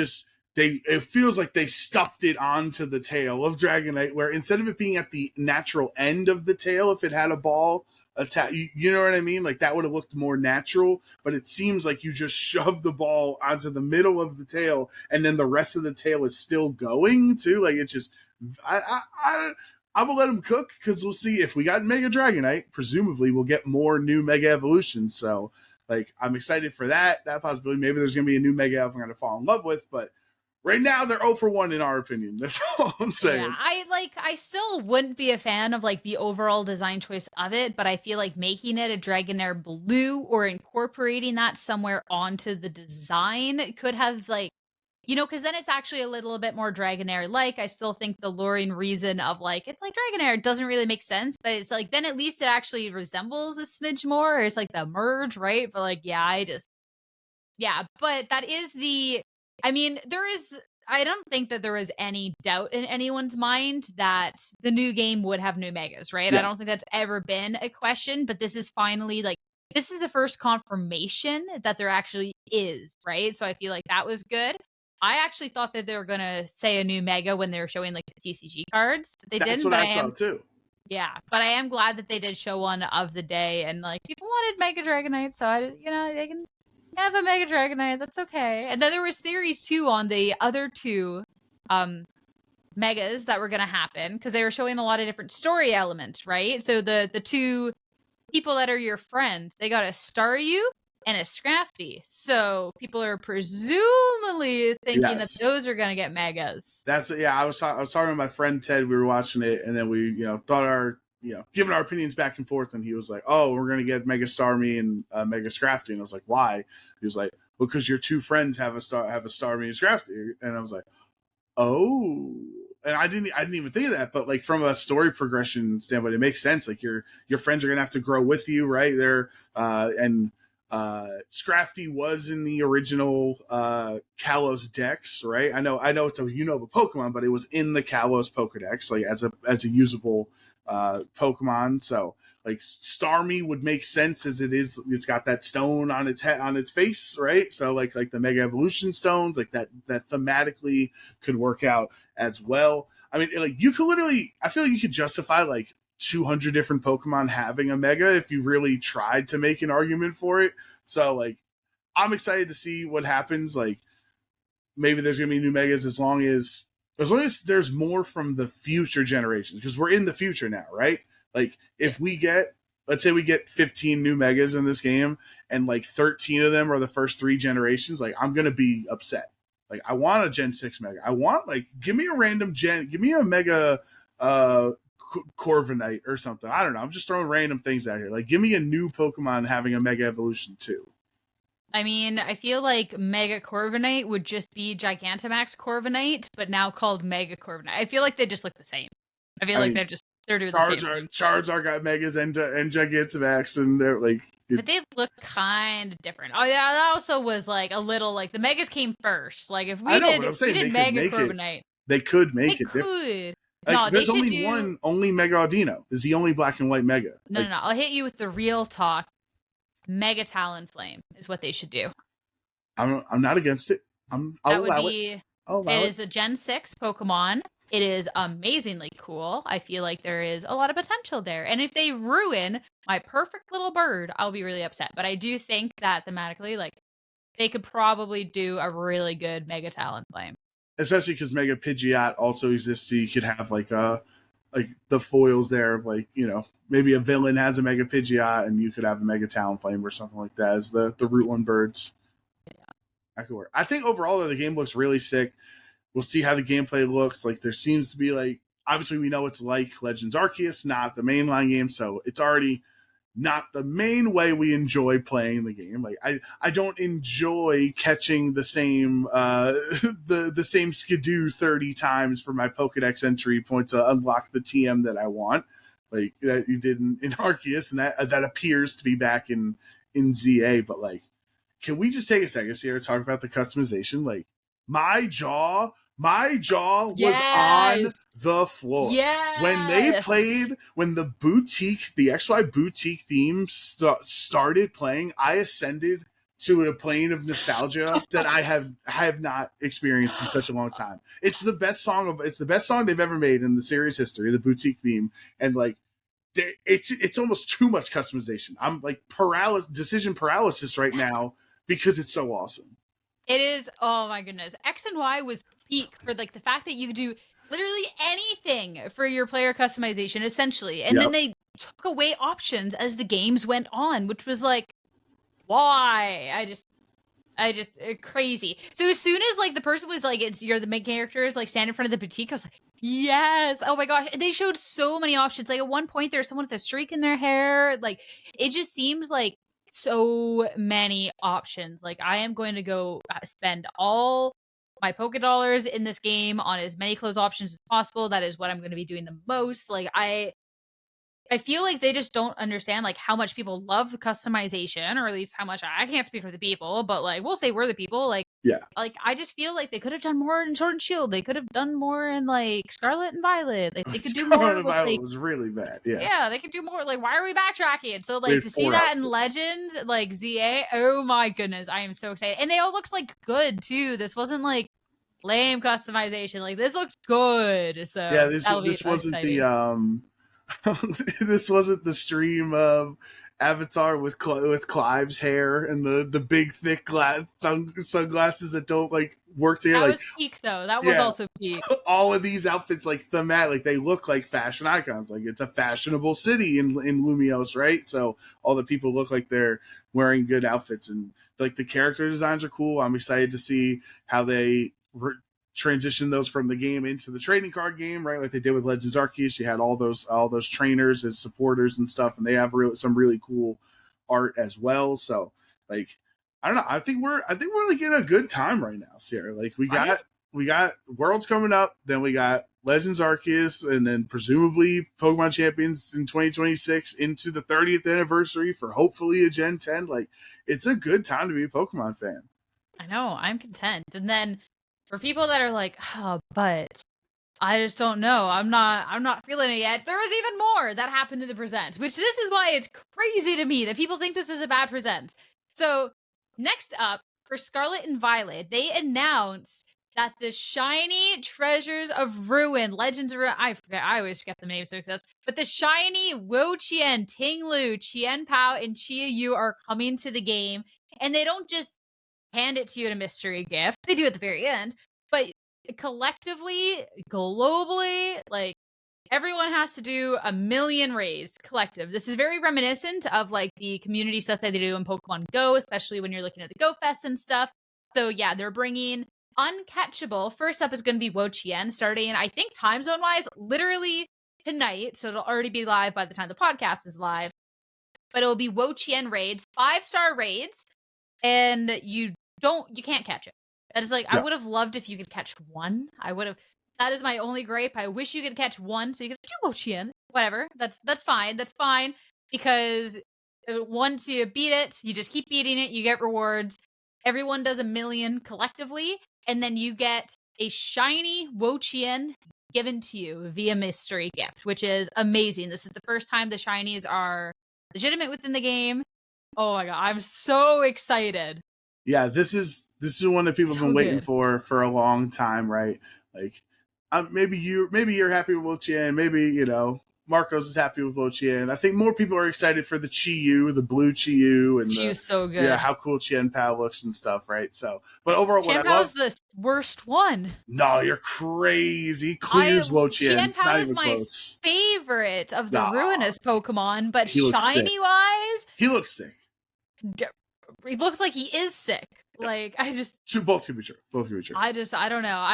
B: feels like they stuffed it onto the tail of Dragonite, where instead of it being at the natural end of the tail, if it had a ball attack, you know what I mean? Like, that would have looked more natural, but it seems like you just shoved the ball onto the middle of the tail, and then the rest of the tail is still going too. Like, it's just, I'm gonna let them cook, because we'll see. If we got Mega Dragonite, presumably we'll get more new Mega Evolutions. So, like, I'm excited for that possibility. Maybe there's gonna be a new Mega Elf I'm gonna fall in love with, but right now they're 0 for 1 in our opinion. That's all I'm saying.
A: Yeah, I still wouldn't be a fan of like the overall design choice of it, but I feel like making it a Dragonair blue or incorporating that somewhere onto the design could have, like, you know, because then it's actually a little bit more Dragonair-like. I still think the luring reason of like, it's like Dragonair doesn't really make sense, but it's like, then at least it actually resembles a smidge more. It's like the merge, right? But like, but that is I don't think that there is any doubt in anyone's mind that the new game would have new Megas, right? Yeah. I don't think that's ever been a question, but this is finally, like, this is the first confirmation that there actually is, right? So I feel like that was good. I actually thought that they were going to say a new Mega when they were showing, like, the TCG cards. They didn't,
B: That's what I thought, too.
A: Yeah, but I am glad that they did show one of the day, and, like, people wanted Mega Dragonite, so I just, they can have a Mega Dragonite, that's okay. And then there was theories, too, on the other two Megas that were going to happen, because they were showing a lot of different story elements, right? So the two people that are your friends, they got a Staryu and a Scrafty. So people are presumably thinking that those are going to get Megas.
B: I was talking to my friend Ted. We were watching it, and then we, thought giving our opinions back and forth, and he was like, "Oh, we're going to get Mega Starmie and Mega Scrafty." And I was like, "Why?" He was like, "Because your two friends have a Starmie and Scrafty." And I was like, "Oh." And I didn't even think of that, but like from a story progression standpoint, it makes sense. Like your friends are gonna have to grow with you, right? Scrafty was in the original Kalos Dex, right? I know it's a Unova Pokemon, but it was in the Kalos Pokedex, like as a usable Pokemon. So like Starmie would make sense, as it is. It's got that stone on its head, on its face, right? So like the Mega Evolution stones, like that thematically could work out as well. I mean, like, you could literally, I feel like you could justify like 200 different Pokemon having a Mega if you really tried to make an argument for it. So like, I'm excited to see what happens. Like, maybe there's gonna be new Megas as long as there's more from the future generations, because we're in the future now, right? Like, if we get let's say we get 15 new megas in this game, and like 13 of them are the first 3 generations. Like, I'm gonna be upset. Like, I want a Gen 6 mega. I want, like, give me a random give me a mega Corviknight or something. I don't know. I'm just throwing random things out here. Like, give me a new Pokemon having a mega evolution too.
A: I mean, I feel like Mega Corviknight would just be Gigantamax Corviknight, but now called Mega Corviknight. I feel like they just look the same. I feel like they're doing the same thing.
B: Charizard got Megas and Gigantamax, and they're like...
A: But they look kind of different. Oh yeah, that also was like a little like the Megas came first. Like if we did Mega Corviknight,
B: they could make it different. Like, no, there's only Mega Audino is the only black and white Mega.
A: No. I'll hit you with the real talk. Mega Talonflame is what they should do.
B: I'm not against it. I'll allow it.
A: It is a Gen 6 Pokemon. It is amazingly cool. I feel like there is a lot of potential there. And if they ruin my perfect little bird, I'll be really upset. But I do think that thematically, like, they could probably do a really good Mega Talonflame.
B: Especially because Mega Pidgeot also exists, so you could have like the foils there, like, you know, maybe a villain has a Mega Pidgeot and you could have a Mega Talonflame or something like that as the Route 1 birds. Yeah. That could work. I think overall the game looks really sick. We'll see how the gameplay looks. Like, there seems to be, like, obviously we know it's like Legends Arceus, not the mainline game, so it's already not the main way we enjoy playing the game. Like, I don't enjoy catching the same the same Skidoo 30 times for my Pokedex entry point to unlock the TM that I want, like that you did in Arceus, and that appears to be back in ZA. But like, can we just take a second here to talk about the customization? Like, my jaw was on the floor. When they played, when the XY boutique theme started playing, I ascended to a plane of nostalgia that I have not experienced in such a long time. It's the best song they've ever made in the series history, the boutique theme. And like, it's almost too much customization. I'm like decision paralysis right now because it's so awesome.
A: It is, oh my goodness. X and Y was peak for like the fact that you could do literally anything for your player customization, essentially. And then they took away options as the games went on, which was like, why? I just crazy. So as soon as like the person was like, you're the main characters, like stand in front of the boutique, I was like, yes. Oh my gosh. And they showed so many options. Like at one point there's someone with a streak in their hair. Like it just seems like so many options. Like I am going to go spend all my Poké Dollars in this game on as many clothes options as possible. That is what I'm going to be doing the most. Like I feel like they just don't understand like how much people love customization, or at least how much I can't speak for the people, but like we'll say we're the people. Like like I just feel like they could have done more in Sword and Shield. They could have done more in like Scarlet and Violet. Like they could do more.
B: Scarlet and Violet was really bad.
A: Yeah, they could do more. Like why are we backtracking? So like to see that in Legends, like ZA, oh my goodness, I am so excited. And they all looked like good too. This wasn't like lame customization. Like this looked good. So
B: yeah, this wasn't exciting. This wasn't the stream of Avatar with Clive's hair and the big thick sunglasses that don't like work together.
A: That
B: like,
A: was peak though. That was also peak.
B: All of these outfits like thematic, like they look like fashion icons. Like it's a fashionable city in Lumiose, right? So all the people look like they're wearing good outfits, and like the character designs are cool. I'm excited to see how they transition those from the game into the trading card game, right? Like they did with Legends Arceus. You had all those trainers as supporters and stuff, and they have some really cool art as well. So like, I don't know. I think we're like in a good time right now, Sierra. Like we got Worlds coming up, then we got Legends Arceus, and then presumably Pokemon Champions in 2026 into the 30th anniversary for hopefully a Gen 10. Like it's a good time to be a Pokemon fan.
A: I know. I'm content. And then for people that are like, oh, but I just don't know. I'm not feeling it yet. There was even more that happened in the present, which this is why it's crazy to me that people think this is a bad present. So next up for Scarlet and Violet, they announced that the shiny Treasures of Ruin, Legends of Ruin, I forget, I always get the names so close, but the shiny Wo-Chien, Ting-Lu, Chien-Pao, and Chia-Yu are coming to the game, and they don't just hand it to you in a mystery gift. They do at the very end, but collectively, globally, like everyone has to do 1,000,000 raids collective. This is very reminiscent of like the community stuff that they do in Pokemon Go, especially when you're looking at the Go Fest and stuff. So yeah, they're bringing uncatchable. First up is going to be Wo-Chien, starting, I think, time zone wise, literally tonight. So it'll already be live by the time the podcast is live. But it'll be Wo-Chien raids, 5-star raids, and you can't catch it. That is like, I would have loved if you could catch one. That is my only gripe. I wish you could catch one so you could do Wo-Chien. Whatever. That's fine. That's fine. Because once you beat it, you just keep beating it. You get rewards. Everyone does 1,000,000 collectively. And then you get a shiny Wo-Chien given to you via mystery gift, which is amazing. This is the first time the shinies are legitimate within the game. Oh my god, I'm so excited.
B: Yeah, this is one that people have been waiting for a long time, right? Like, maybe you're happy with Wo-Chien, maybe Marcos is happy with Wo-Chien. I think more people are excited for the Chi-Yu, the blue Chi-Yu, and
A: Chi-Yu's so good.
B: Yeah, how cool Chien-Pao looks and stuff, right? So, but overall,
A: Chien-Pao's the worst one.
B: No, you're crazy. Clears Wo-Chien.
A: Chien-Pao is my favorite of the ruinous Pokemon, but shiny-wise,
B: he looks sick.
A: He looks like he is sick. Like,
B: both can be true.
A: I don't know.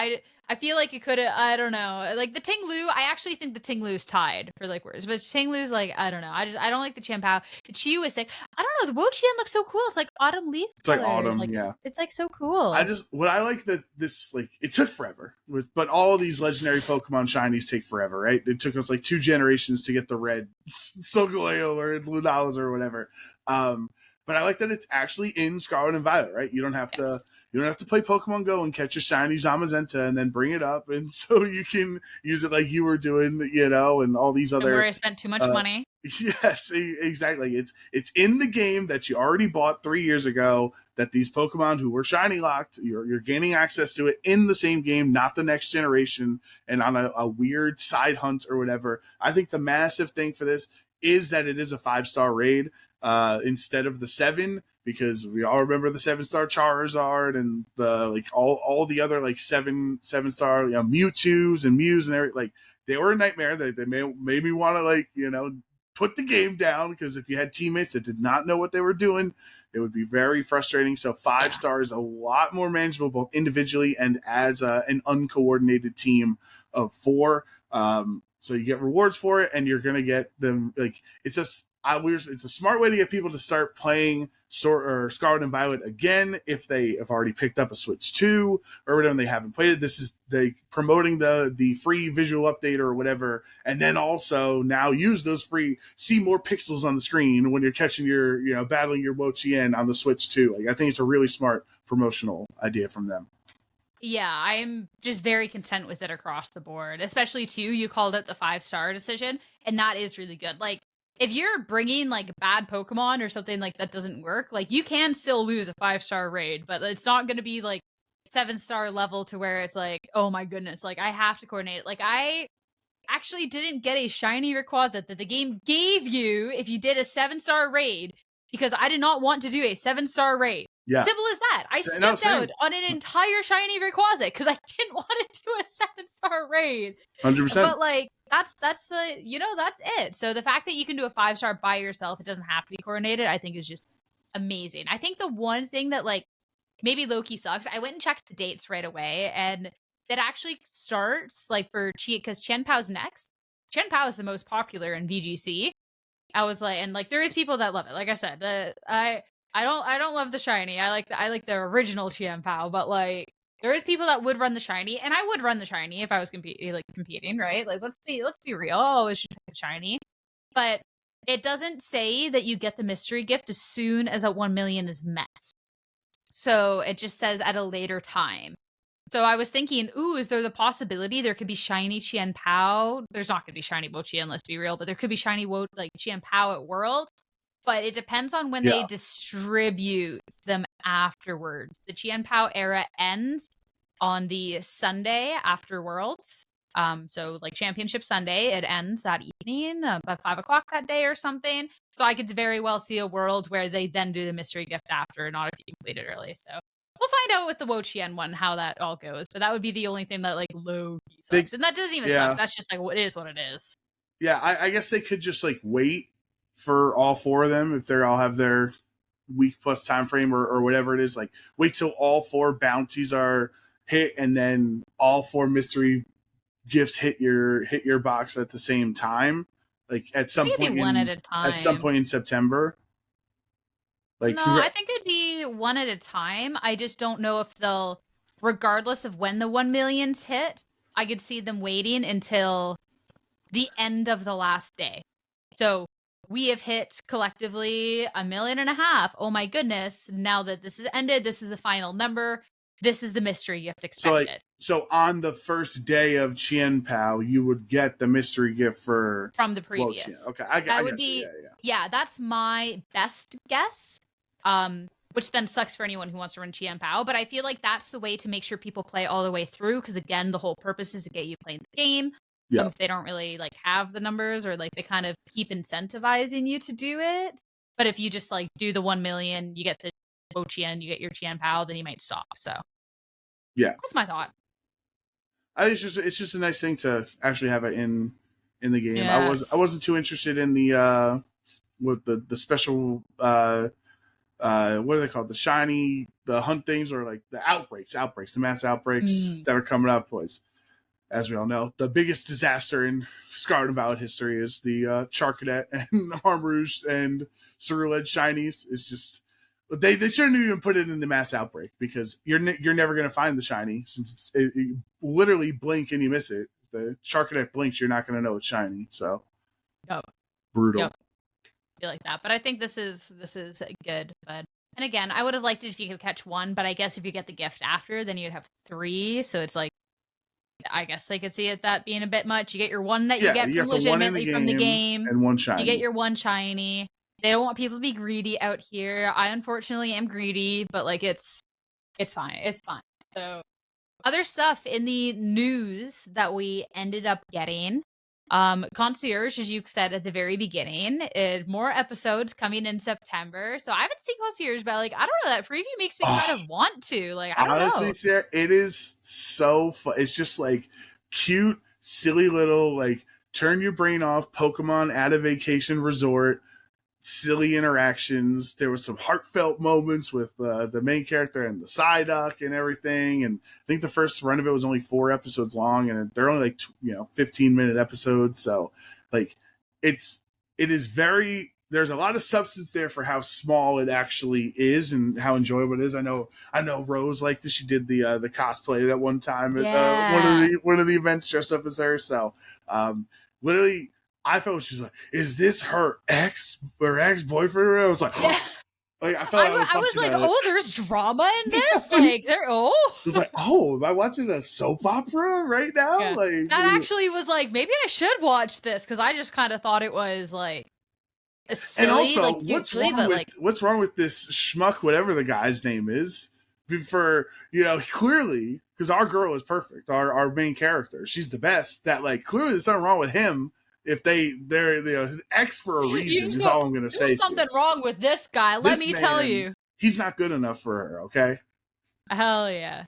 A: I feel like it could have, I don't know. Like, the Ting-Lu, I actually think the Ting-Lu's tied for, like, words. But Ting-Lu's, like, I don't know. I don't like the Chien-Pao. The Chi-Yu is sick. I don't know. The Wo-Chien looks so cool. It's like autumn leaf colors.
B: Like autumn, yeah.
A: It's, like, so cool.
B: What I like that this, like, it took forever. But all of these legendary Pokemon shinies take forever, right? It took us, like, 2 generations to get the red Solgaleo or Lunalis or whatever. But I like that it's actually in Scarlet and Violet, right? You don't have to play Pokemon Go and catch a shiny Zamazenta and then bring it up, and so you can use it like you were doing, and all these other.
A: Where I spent too much money.
B: Yes, exactly. It's in the game that you already bought 3 years ago. That these Pokemon who were shiny locked, you're gaining access to it in the same game, not the next generation, and on a weird side hunt or whatever. I think the massive thing for this is that it is a 5-star raid. Instead of the 7, because we all remember the 7-star Charizard and the all the other 7-star Mewtwo's and Mews and everything. Like, they were a nightmare. They made me want to put the game down, because if you had teammates that did not know what they were doing, it would be very frustrating. So 5 stars, a lot more manageable both individually and as an uncoordinated team of 4. So you get rewards for it, and you're gonna get them. Like, it's a smart way to get people to start playing Scarlet and Violet again if they have already picked up a Switch 2 or whatever and they haven't played it. This is promoting the free visual update or whatever, and then also now use those see more pixels on the screen when you're catching your battling your Wo-Chien on the Switch 2. Like, I think it's a really smart promotional idea from them.
A: Yeah, I'm just very content with it across the board, especially too, you called it the 5-star decision, and that is really good. Like, if you're bringing like bad Pokemon or something like that doesn't work, like, you can still lose a 5-star raid, but it's not going to be like 7-star level to where it's like, oh my goodness, like, I have to coordinate it. Like, I actually didn't get a shiny Rayquaza that the game gave you if you did a 7-star raid, because I did not want to do a 7-star raid. Yeah. Simple as that. I skipped out on an entire shiny Rayquaza because I didn't want to do a 7-star raid.
B: 100%.
A: But like, that's that's it. So the fact that you can do a 5-star by yourself, it doesn't have to be coordinated, I think is just amazing. I think the one thing that like maybe low-key sucks, I went and checked the dates right away, and that actually starts like for because Chien-Pao's next. Chien-Pao is the most popular in VGC. I was like, and like there is people that love it. Like I said, I don't love the shiny. I like the original Chien-Pao, but like there is people that would run the shiny, and I would run the shiny if I was competing, right? Like, let's be real. I always should pick the shiny. But it doesn't say that you get the mystery gift as soon as that 1 million is met. So it just says at a later time. So I was thinking, ooh, is there the possibility there could be shiny Chien-Pao? There's not going to be shiny Wo-Chien, let's be real, but there could be shiny Chien-Pao at Worlds. But it depends on when they distribute them afterwards. The Chien-Pao era ends on the Sunday after Worlds. So like Championship Sunday, it ends that evening, about 5 o'clock that day or something. So I could very well see a world where they then do the mystery gift after, not if you complete it early. So We'll find out with the Wo-Chien one how that all goes, but that would be the only thing that like low sucks, and that doesn't even suck. That's just like what it is.
B: Yeah, I guess they could just like wait for all 4 of them if they all have their week plus time frame or whatever it is. Like wait till all 4 bounties are hit, and then all 4 mystery gifts hit your box at the same time. Like at some point,
A: one at a time.
B: At some point in September. Like
A: no, I think it'd be one at a time. I just don't know if they'll, regardless of when the 1 million's hit, I could see them waiting until the end of the last day. So we have hit collectively 1.5 million. Oh my goodness. Now that this is ended, this is the final number. This is the mystery gift expected.
B: So on the first day of Chien Pao, you would get the mystery gift from the previous. Okay, I would be.
A: Yeah, that's my best guess. Which then sucks for anyone who wants to run Chien Pao, but I feel like that's the way to make sure people play all the way through, because again, the whole purpose is to get you playing the game. Yeah. If they don't really like have the numbers, or like they kind of keep incentivizing you to do it. But if you just like do the 1 million, you get the Wo-Chien, you get your Chien Pao, then you might stop. So yeah, that's my thought.
B: It's just a nice thing to actually have it in the game. Yes. I wasn't too interested in the with the special what are they called? The shiny, the hunt things, or like the outbreaks, the mass outbreaks that are coming up. Was, as we all know, the biggest disaster in Scarlet and Violet history is the Charcadet and Armrouge and Cerulean shinies. It's just they shouldn't even put it in the mass outbreak, because you're never going to find the shiny, since it literally blink and you miss it. The Charcadet blinks, you're not going to know it's shiny. So brutal. Yep.
A: I feel like that, but I think this is good. But and again, I would have liked it if you could catch 1, but I guess if you get the gift after, then you'd have 3. So it's like, I guess they could see it that being a bit much. You get your 1 that you get from legitimately from the game,
B: and 1 shiny.
A: You get your 1 shiny. They don't want people to be greedy out here. I unfortunately am greedy, but like it's fine. It's fine. So other stuff in the news that we ended up getting. Concierge, as you said at the very beginning, more episodes coming in September. So I haven't seen Concierge, but like I don't know, that preview makes me kind of want to. Like I don't know.
B: Honestly, Sarah, it is so fun. It's just like cute, silly little like turn your brain off Pokemon at a vacation resort. Silly interactions. There was some heartfelt moments with the main character and the Psyduck and everything. And I think the first run of it was only 4 episodes long, and they're only like 15-minute episodes. So like it is very. There's a lot of substance there for how small it actually is and how enjoyable it is. I know Rose liked it. She did the cosplay that one time at one of the events dressed up as her. So literally. I felt she's like, is this her ex-boyfriend? I was like, like I was
A: like, oh, there's drama in this. Like,
B: it's like, oh, am I watching a soap opera right now? Yeah. Like
A: that actually was like, maybe I should watch this, because I just kind of thought it was like silly. And also, like,
B: what's wrong with this schmuck, whatever the guy's name is? For clearly, because our girl is perfect, our main character, she's the best. That like clearly there's something wrong with him. If they're X for a reason, is all I'm going to say.
A: There's something wrong with this guy. Let me tell you.
B: He's not good enough for her, okay?
A: Hell yeah.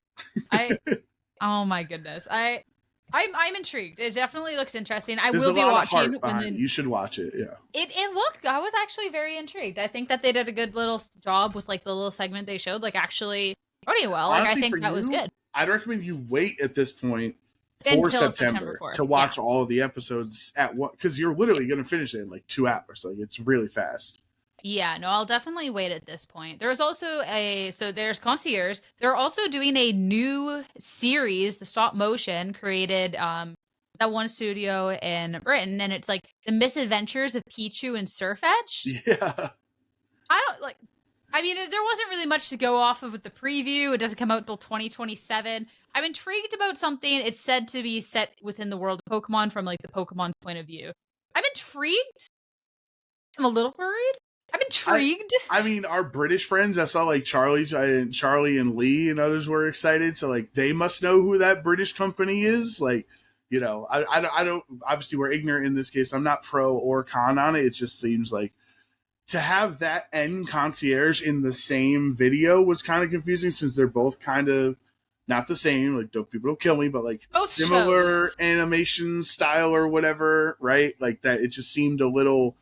A: Oh my goodness. I'm intrigued. It definitely looks interesting.
B: There's
A: will be watching.
B: You should watch it, yeah.
A: It looked, I was actually very intrigued. I think that they did a good little job with like the little segment they showed, like actually pretty well. Honestly, like I think that was good.
B: I'd recommend you wait at this point for September 4th. To watch all of the episodes at once, because you're literally going to finish it in like 2 hours. Like it's really fast.
A: Yeah, no, I'll definitely wait at this point. There's also there's Concierge. They're also doing a new series, the stop motion created that one studio in Britain, and it's like the Misadventures of Pichu and Sirfetch'd.
B: Yeah.
A: I mean, there wasn't really much to go off of with the preview. It doesn't come out until 2027. I'm intrigued about something. It's said to be set within the world of Pokemon from, like, the Pokemon's point of view. I'm intrigued. I'm a little worried. I'm intrigued.
B: I mean, our British friends, I saw, like, Charlie and Lee and others were excited. So, like, they must know who that British company is. Like, I don't, obviously we're ignorant in this case. I'm not pro or con on it. It just seems like, to have that and Concierge in the same video was kind of confusing since they're both kind of not the same. Like, people don't kill me, but like
A: both
B: similar
A: shows.
B: animation style or whatever, right? Like that, it just seemed a little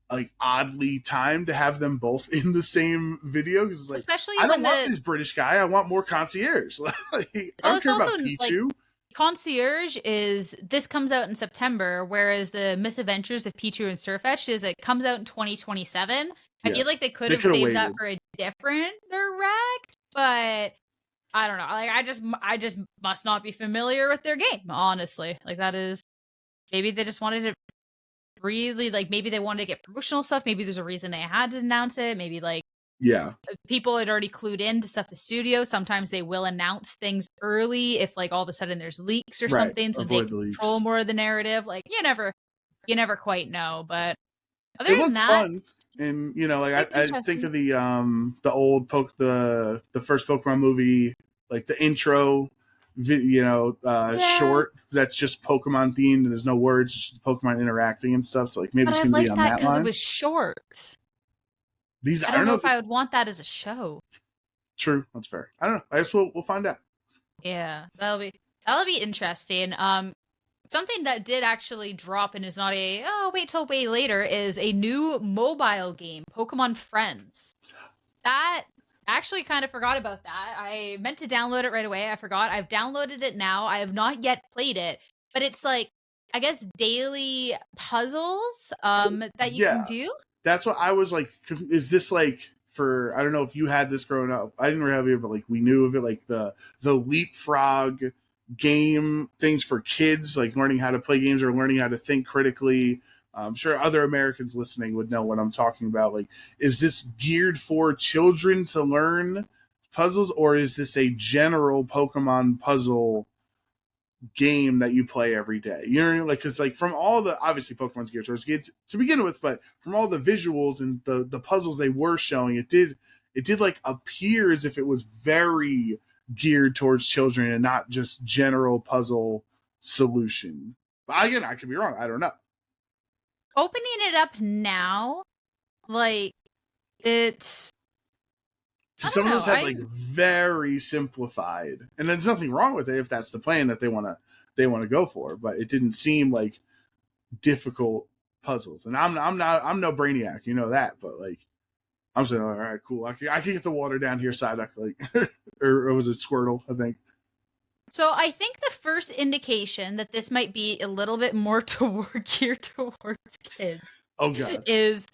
B: like oddly timed to have them both in the same video because it's like,
A: Especially
B: I don't
A: when
B: want this British guy. I want more Concierge. Like, I don't care about Pichu.
A: Like, Concierge this comes out in September, whereas the Misadventures of Pichu and Sirfetch'd it comes out in 2027. I feel like they could have saved that for a different direct, but I don't know. Like, I just must not be familiar with their game, honestly. Like, that is, maybe they just wanted to really, like, maybe they wanted to get promotional stuff. Maybe there's a reason they had to announce it. Maybe, like, people had already clued into stuff the studio. Sometimes they will announce things early if, like, all of a sudden there's leaks or something, so they control more of the narrative. Like, you never quite know. But other than that,
B: fun. And you know, like I think of the old the first Pokemon movie, like the intro, short that's just Pokemon themed and there's no words, just Pokemon interacting and stuff. So like maybe it's gonna be on that
A: because it was short. I don't know if I would want that as a show.
B: True, that's fair. I don't know. I guess we'll find out.
A: Yeah, that'll be interesting. Something that did actually drop and is not wait till way later is a new mobile game, Pokémon Friends. That actually kind of forgot about that. I meant to download it right away. I forgot. I've downloaded it now. I have not yet played it, but it's like, I guess, daily puzzles that you can do.
B: That's what I was like. Is this like for? I don't know if you had this growing up. I didn't really have it, but like we knew of it, like the leapfrog game things for kids, like learning how to play games or learning how to think critically. I'm sure other Americans listening would know what I'm talking about. Like, is this geared for children to learn puzzles, or is this a general Pokemon puzzle game that you play every day? You know what I mean? Like, because like from all the, obviously Pokemon's geared towards kids to begin with, but from all the visuals and the puzzles they were showing, it did like appear as if it was very geared towards children and not just general puzzle solution. But again, I could be wrong. I don't know.
A: Opening it up now, like, it's,
B: some of those had like very simplified, and there's nothing wrong with it if that's the plan that they want to go for. But it didn't seem like difficult puzzles. And I'm no Brainiac, you know that. But like, I'm saying, all right, cool. I can get the water down here, Psyduck, like, or was it Squirtle? I think.
A: So I think the first indication that this might be a little bit more geared towards kids.
B: Oh god.
A: Is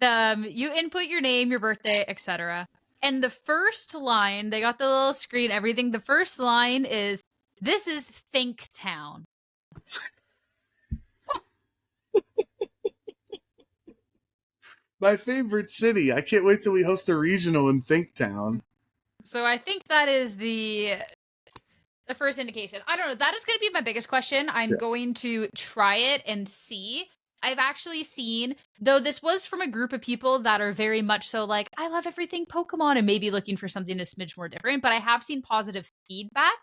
A: you input your name, your birthday, etc. And the first line, they got the little screen, everything. The first line is, "This is Think Town."
B: My favorite city. I can't wait till we host a regional in Think Town.
A: So I think that is the first indication. I don't know. That is going to be my biggest question. I'm going to try it and see. I've actually seen, though this was from a group of people that are very much so like, I love everything Pokemon and maybe looking for something a smidge more different, but I have seen positive feedback.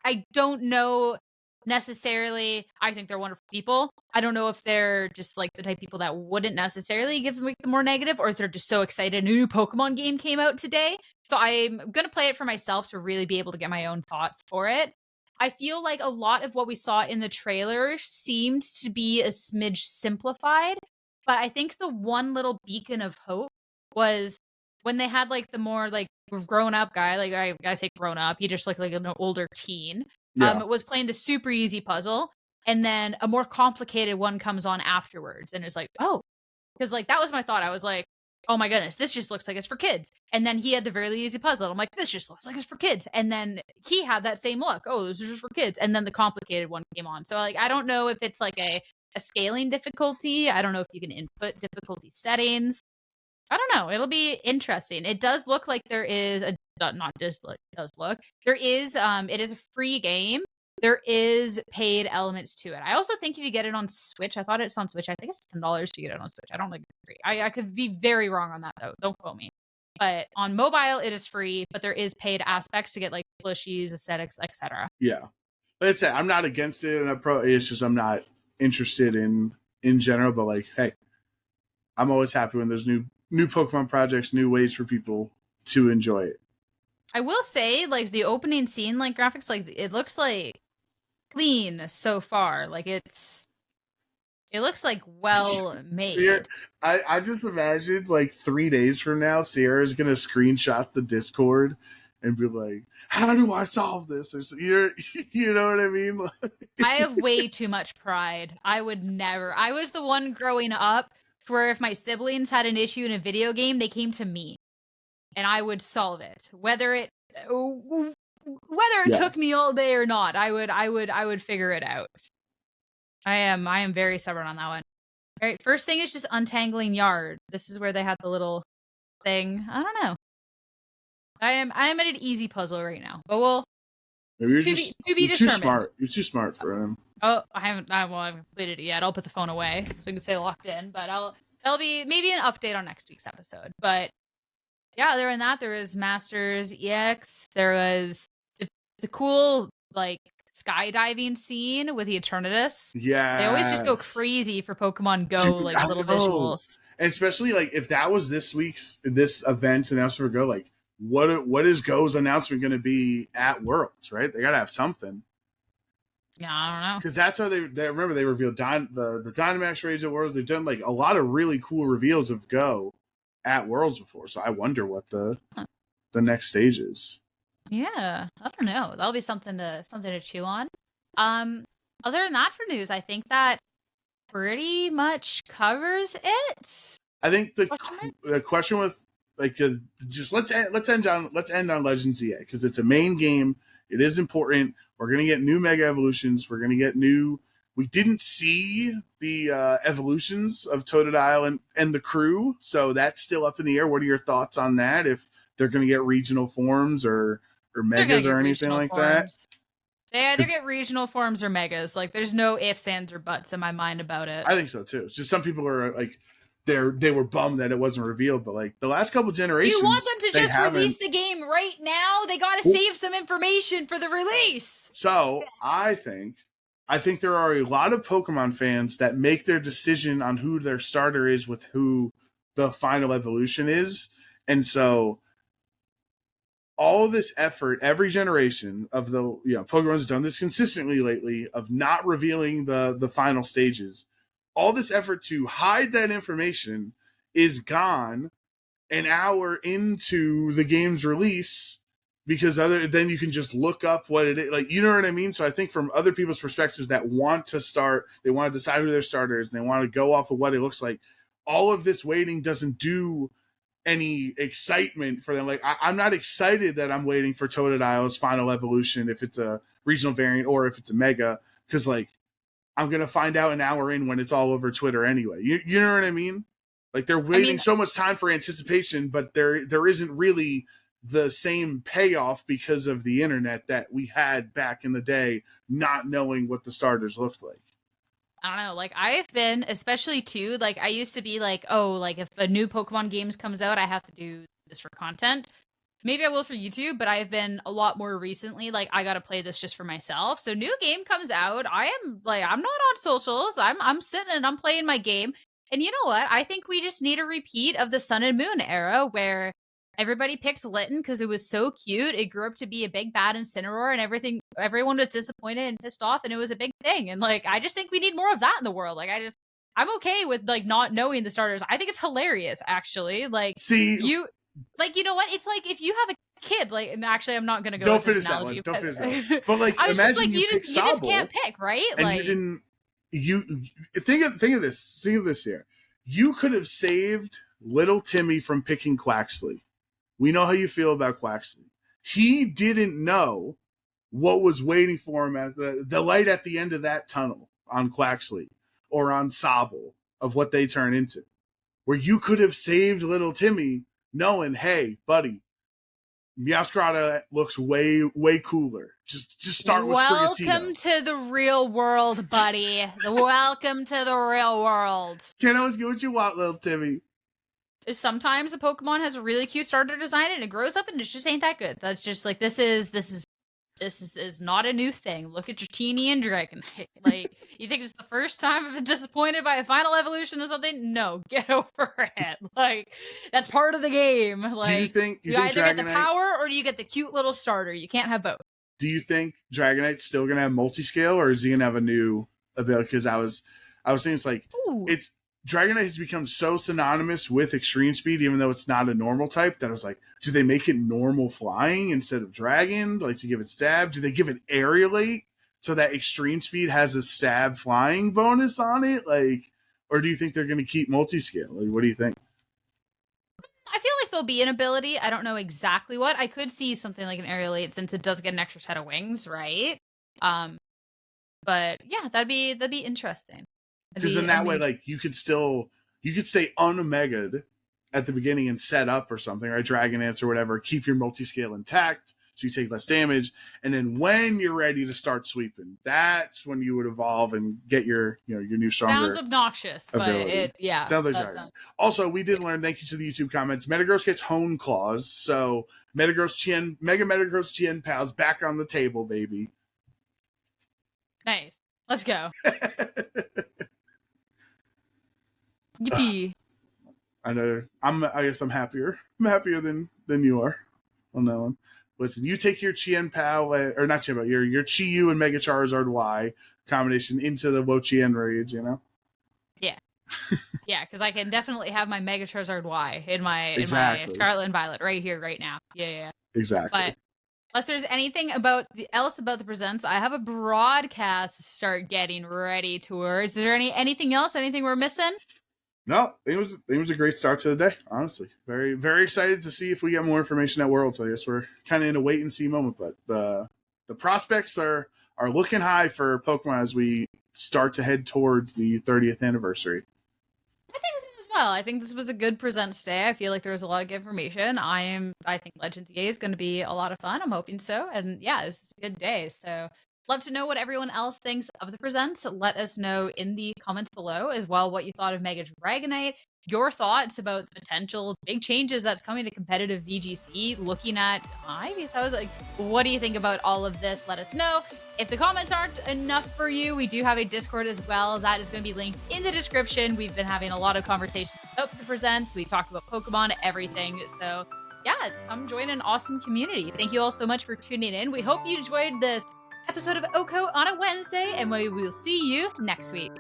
A: I don't know necessarily. I think they're wonderful people. I don't know if they're just like the type of people that wouldn't necessarily give them more negative, or if they're just so excited a new Pokemon game came out today. So I'm going to play it for myself to really be able to get my own thoughts for it. I feel like a lot of what we saw in the trailer seemed to be a smidge simplified, but I think the one little beacon of hope was when they had like the more like grown up guy, like I say grown up, he just looked like an older teen. Was playing the super easy puzzle, and then a more complicated one comes on afterwards, and it's like, oh, because like that was my thought. I was like, oh my goodness, this just looks like it's for kids. And then he had the very easy puzzle. I'm like, this just looks like it's for kids. And then he had that same look. Oh, this is just for kids. And then the complicated one came on. So like, I don't know if it's like a scaling difficulty. I don't know if you can input difficulty settings. I don't know. It'll be interesting. It does look like there is not just like it does look. There is it is a free game. There is paid elements to it. I also think if you get it on Switch, I thought it's on Switch. I think it's $10 to get it on Switch. I don't think it's free. I could be very wrong on that though. Don't quote me. But on mobile, it is free, but there is paid aspects to get like plushies, aesthetics, etc.
B: Yeah, like I said, I'm not against it, and it's just I'm not interested in general. But like, hey, I'm always happy when there's new Pokemon projects, new ways for people to enjoy it.
A: I will say, like, the opening scene, like, graphics, like, it looks, like, clean so far. Like, it looks, like, well made.
B: Sierra, I just imagined, like, 3 days from now, Sierra's going to screenshot the Discord and be like, how do I solve this? Or, you know what I mean?
A: I have way too much pride. I would never. I was the one growing up where if my siblings had an issue in a video game, they came to me. And I would solve it, whether it took me all day or not. I would figure it out. I am very stubborn on that one. All right, first thing is just untangling yard. This is where they had the little thing. I don't know. I am at an easy puzzle right now, but we'll.
B: Maybe you're
A: determined.
B: Too smart. You're too smart for him.
A: Oh, I haven't completed it yet. I'll put the phone away so you can stay locked in. But that'll be maybe an update on next week's episode. But yeah, other than that, there was Masters EX. There was the cool, like, skydiving scene with the Eternatus.
B: Yeah.
A: They always just go crazy for Pokemon Go, dude, like, little visuals.
B: And especially, like, if that was this event's announcement for Go, like, what is Go's announcement going to be at Worlds, right? They got to have something.
A: Yeah, I don't know.
B: Because that's how they remember they revealed the Dynamax Rage at Worlds. They've done, like, a lot of really cool reveals of Go at Worlds before, so I wonder what the next stage is.
A: Yeah, I don't know. That'll be something to chew on. Other than that, for news, I think that pretty much covers it.
B: I think the question with, like, just let's end on Legends EA, because it's a main game. It is important. We're gonna get new Mega Evolutions. We're gonna get new. We didn't see the evolutions of Totodile and the crew, so that's still up in the air. What are your thoughts on that? If they're going to get regional forms or megas or anything like that?
A: They either get regional forms or megas. Like, there's no ifs, ands, or buts in my mind about it.
B: I think so too. It's just some people are like, they were bummed that it wasn't revealed, but, like, the last couple generations,
A: you want them to just release the game right now? They got to save some information for the release.
B: So I think there are a lot of Pokemon fans that make their decision on who their starter is with who the final evolution is. And so all this effort, every generation of Pokemon's done this consistently lately, of not revealing the final stages. All this effort to hide that information is gone an hour into the game's release, because then you can just look up what it is. Like, you know what I mean? So I think from other people's perspectives that want to start, they want to decide who their starter is, and they want to go off of what it looks like, all of this waiting doesn't do any excitement for them. Like, I'm not excited that I'm waiting for Totodile's final evolution, if it's a regional variant or if it's a mega, because, like, I'm going to find out an hour in when it's all over Twitter anyway. You know what I mean? Like, they're waiting so much time for anticipation, but there isn't really the same payoff because of the internet that we had back in the day, not knowing what the starters looked like.
A: I don't know. Like, I've been, especially too, like, I used to be like, oh, like, if a new Pokemon games comes out, I have to do this for content. Maybe I will for YouTube, but I've been a lot more recently, like, I gotta play this just for myself. So new game comes out, I'm not on socials. I'm sitting and I'm playing my game. And you know what? I think we just need a repeat of the Sun and Moon era, where everybody picked Litten because it was so cute. It grew up to be a big bad Incineroar, and everyone was disappointed and pissed off, and it was a big thing. And, like, I just think we need more of that in the world. Like, I'm okay with, like, not knowing the starters. I think it's hilarious, actually. Like, you know what? It's like if you have a kid, like, and actually, I'm not gonna go.
B: Don't finish that one. Don't finish that one. But, like,
A: I was
B: imagine
A: just like, you just can't pick, right?
B: And
A: like,
B: you didn't. You think of this. Think of this here. You could have saved little Timmy from picking Quaxley. We know how you feel about Quaxley. He didn't know what was waiting for him at the light at the end of that tunnel on Quaxley or on Sobble of what they turn into. Where you could have saved little Timmy knowing, hey, buddy, Meowscarada looks way, way cooler. Just start with Sprigatito.
A: Welcome to the real world, buddy. Welcome to the real world.
B: Can't always get what you want, little Timmy.
A: Sometimes a Pokemon has a really cute starter design and it grows up and it just ain't that good. That's just like, this is this is not a new thing. Look at your Teeny and Dragonite. Like, you think it's the first time I've been disappointed by a final evolution or something? No, get over it. Like, that's part of the game. Like,
B: do you think
A: either get the power or do you get the cute little starter? You can't have both.
B: Do you think Dragonite's still gonna have multi-scale, or is he gonna have a new ability? Because I was thinking it's like Dragonite has become so synonymous with extreme speed, even though it's not a normal type, that I was like, do they make it normal flying instead of dragon? Like, to give it stab? Do they give it aerialate so that extreme speed has a stab flying bonus on it? Like, or do you think they're going to keep multi-scale? Like, what do you think?
A: I feel like there'll be an ability. I don't know exactly what. I could see something like an aerialate since it does get an extra set of wings, right? But yeah, that'd be interesting.
B: Because then that way, like, you could stay un-omega'd at the beginning and set up or something, right? Dragonance or whatever, keep your multi-scale intact so you take less damage. And then when you're ready to start sweeping, that's when you would evolve and get your new stronger.
A: Sounds obnoxious, ability. But
B: sounds like Dragon. Also, we did learn, thank you to the YouTube comments, Metagross gets Hone Claws. So Mega Metagross Tien Pals back on the table, baby.
A: Nice. Let's go. Yippee.
B: I know. I guess I'm happier. I'm happier than you are on that one. Listen, you take your Chien Pal, or not Chien Pal, your Chi-Yu and Mega Charizard Y combination into the Wo-Chien raids, you know?
A: Yeah. Yeah, because I can definitely have my Mega Charizard Y in my Scarlet and Violet right here, right now. Yeah.
B: Exactly.
A: But unless there's anything else about the presents, I have a broadcast to start getting ready towards. Is there anything else? Anything we're missing?
B: No, it was a great start to the day, honestly. Very, very excited to see if we get more information at Worlds. I guess we're kind of in a wait and see moment, but the prospects are looking high for Pokemon as we start to head towards the 30th anniversary.
A: I think so as well. I think this was a good presents day. I feel like there was a lot of good information. I think Legends EA is going to be a lot of fun. I'm hoping so. And yeah, this is a good day. So love to know what everyone else thinks of the presents. Let us know in the comments below as well what you thought of Mega Dragonite, your thoughts about the potential big changes that's coming to competitive VGC, looking at Ivy. So I was like, what do you think about all of this? Let us know. If the comments aren't enough for you, we do have a Discord as well. That is going to be linked in the description. We've been having a lot of conversations about the presents. We talked about Pokemon, everything. So yeah, come join an awesome community. Thank you all so much for tuning in. We hope you enjoyed this episode of OHKO on a Wednesday, and we will see you next week.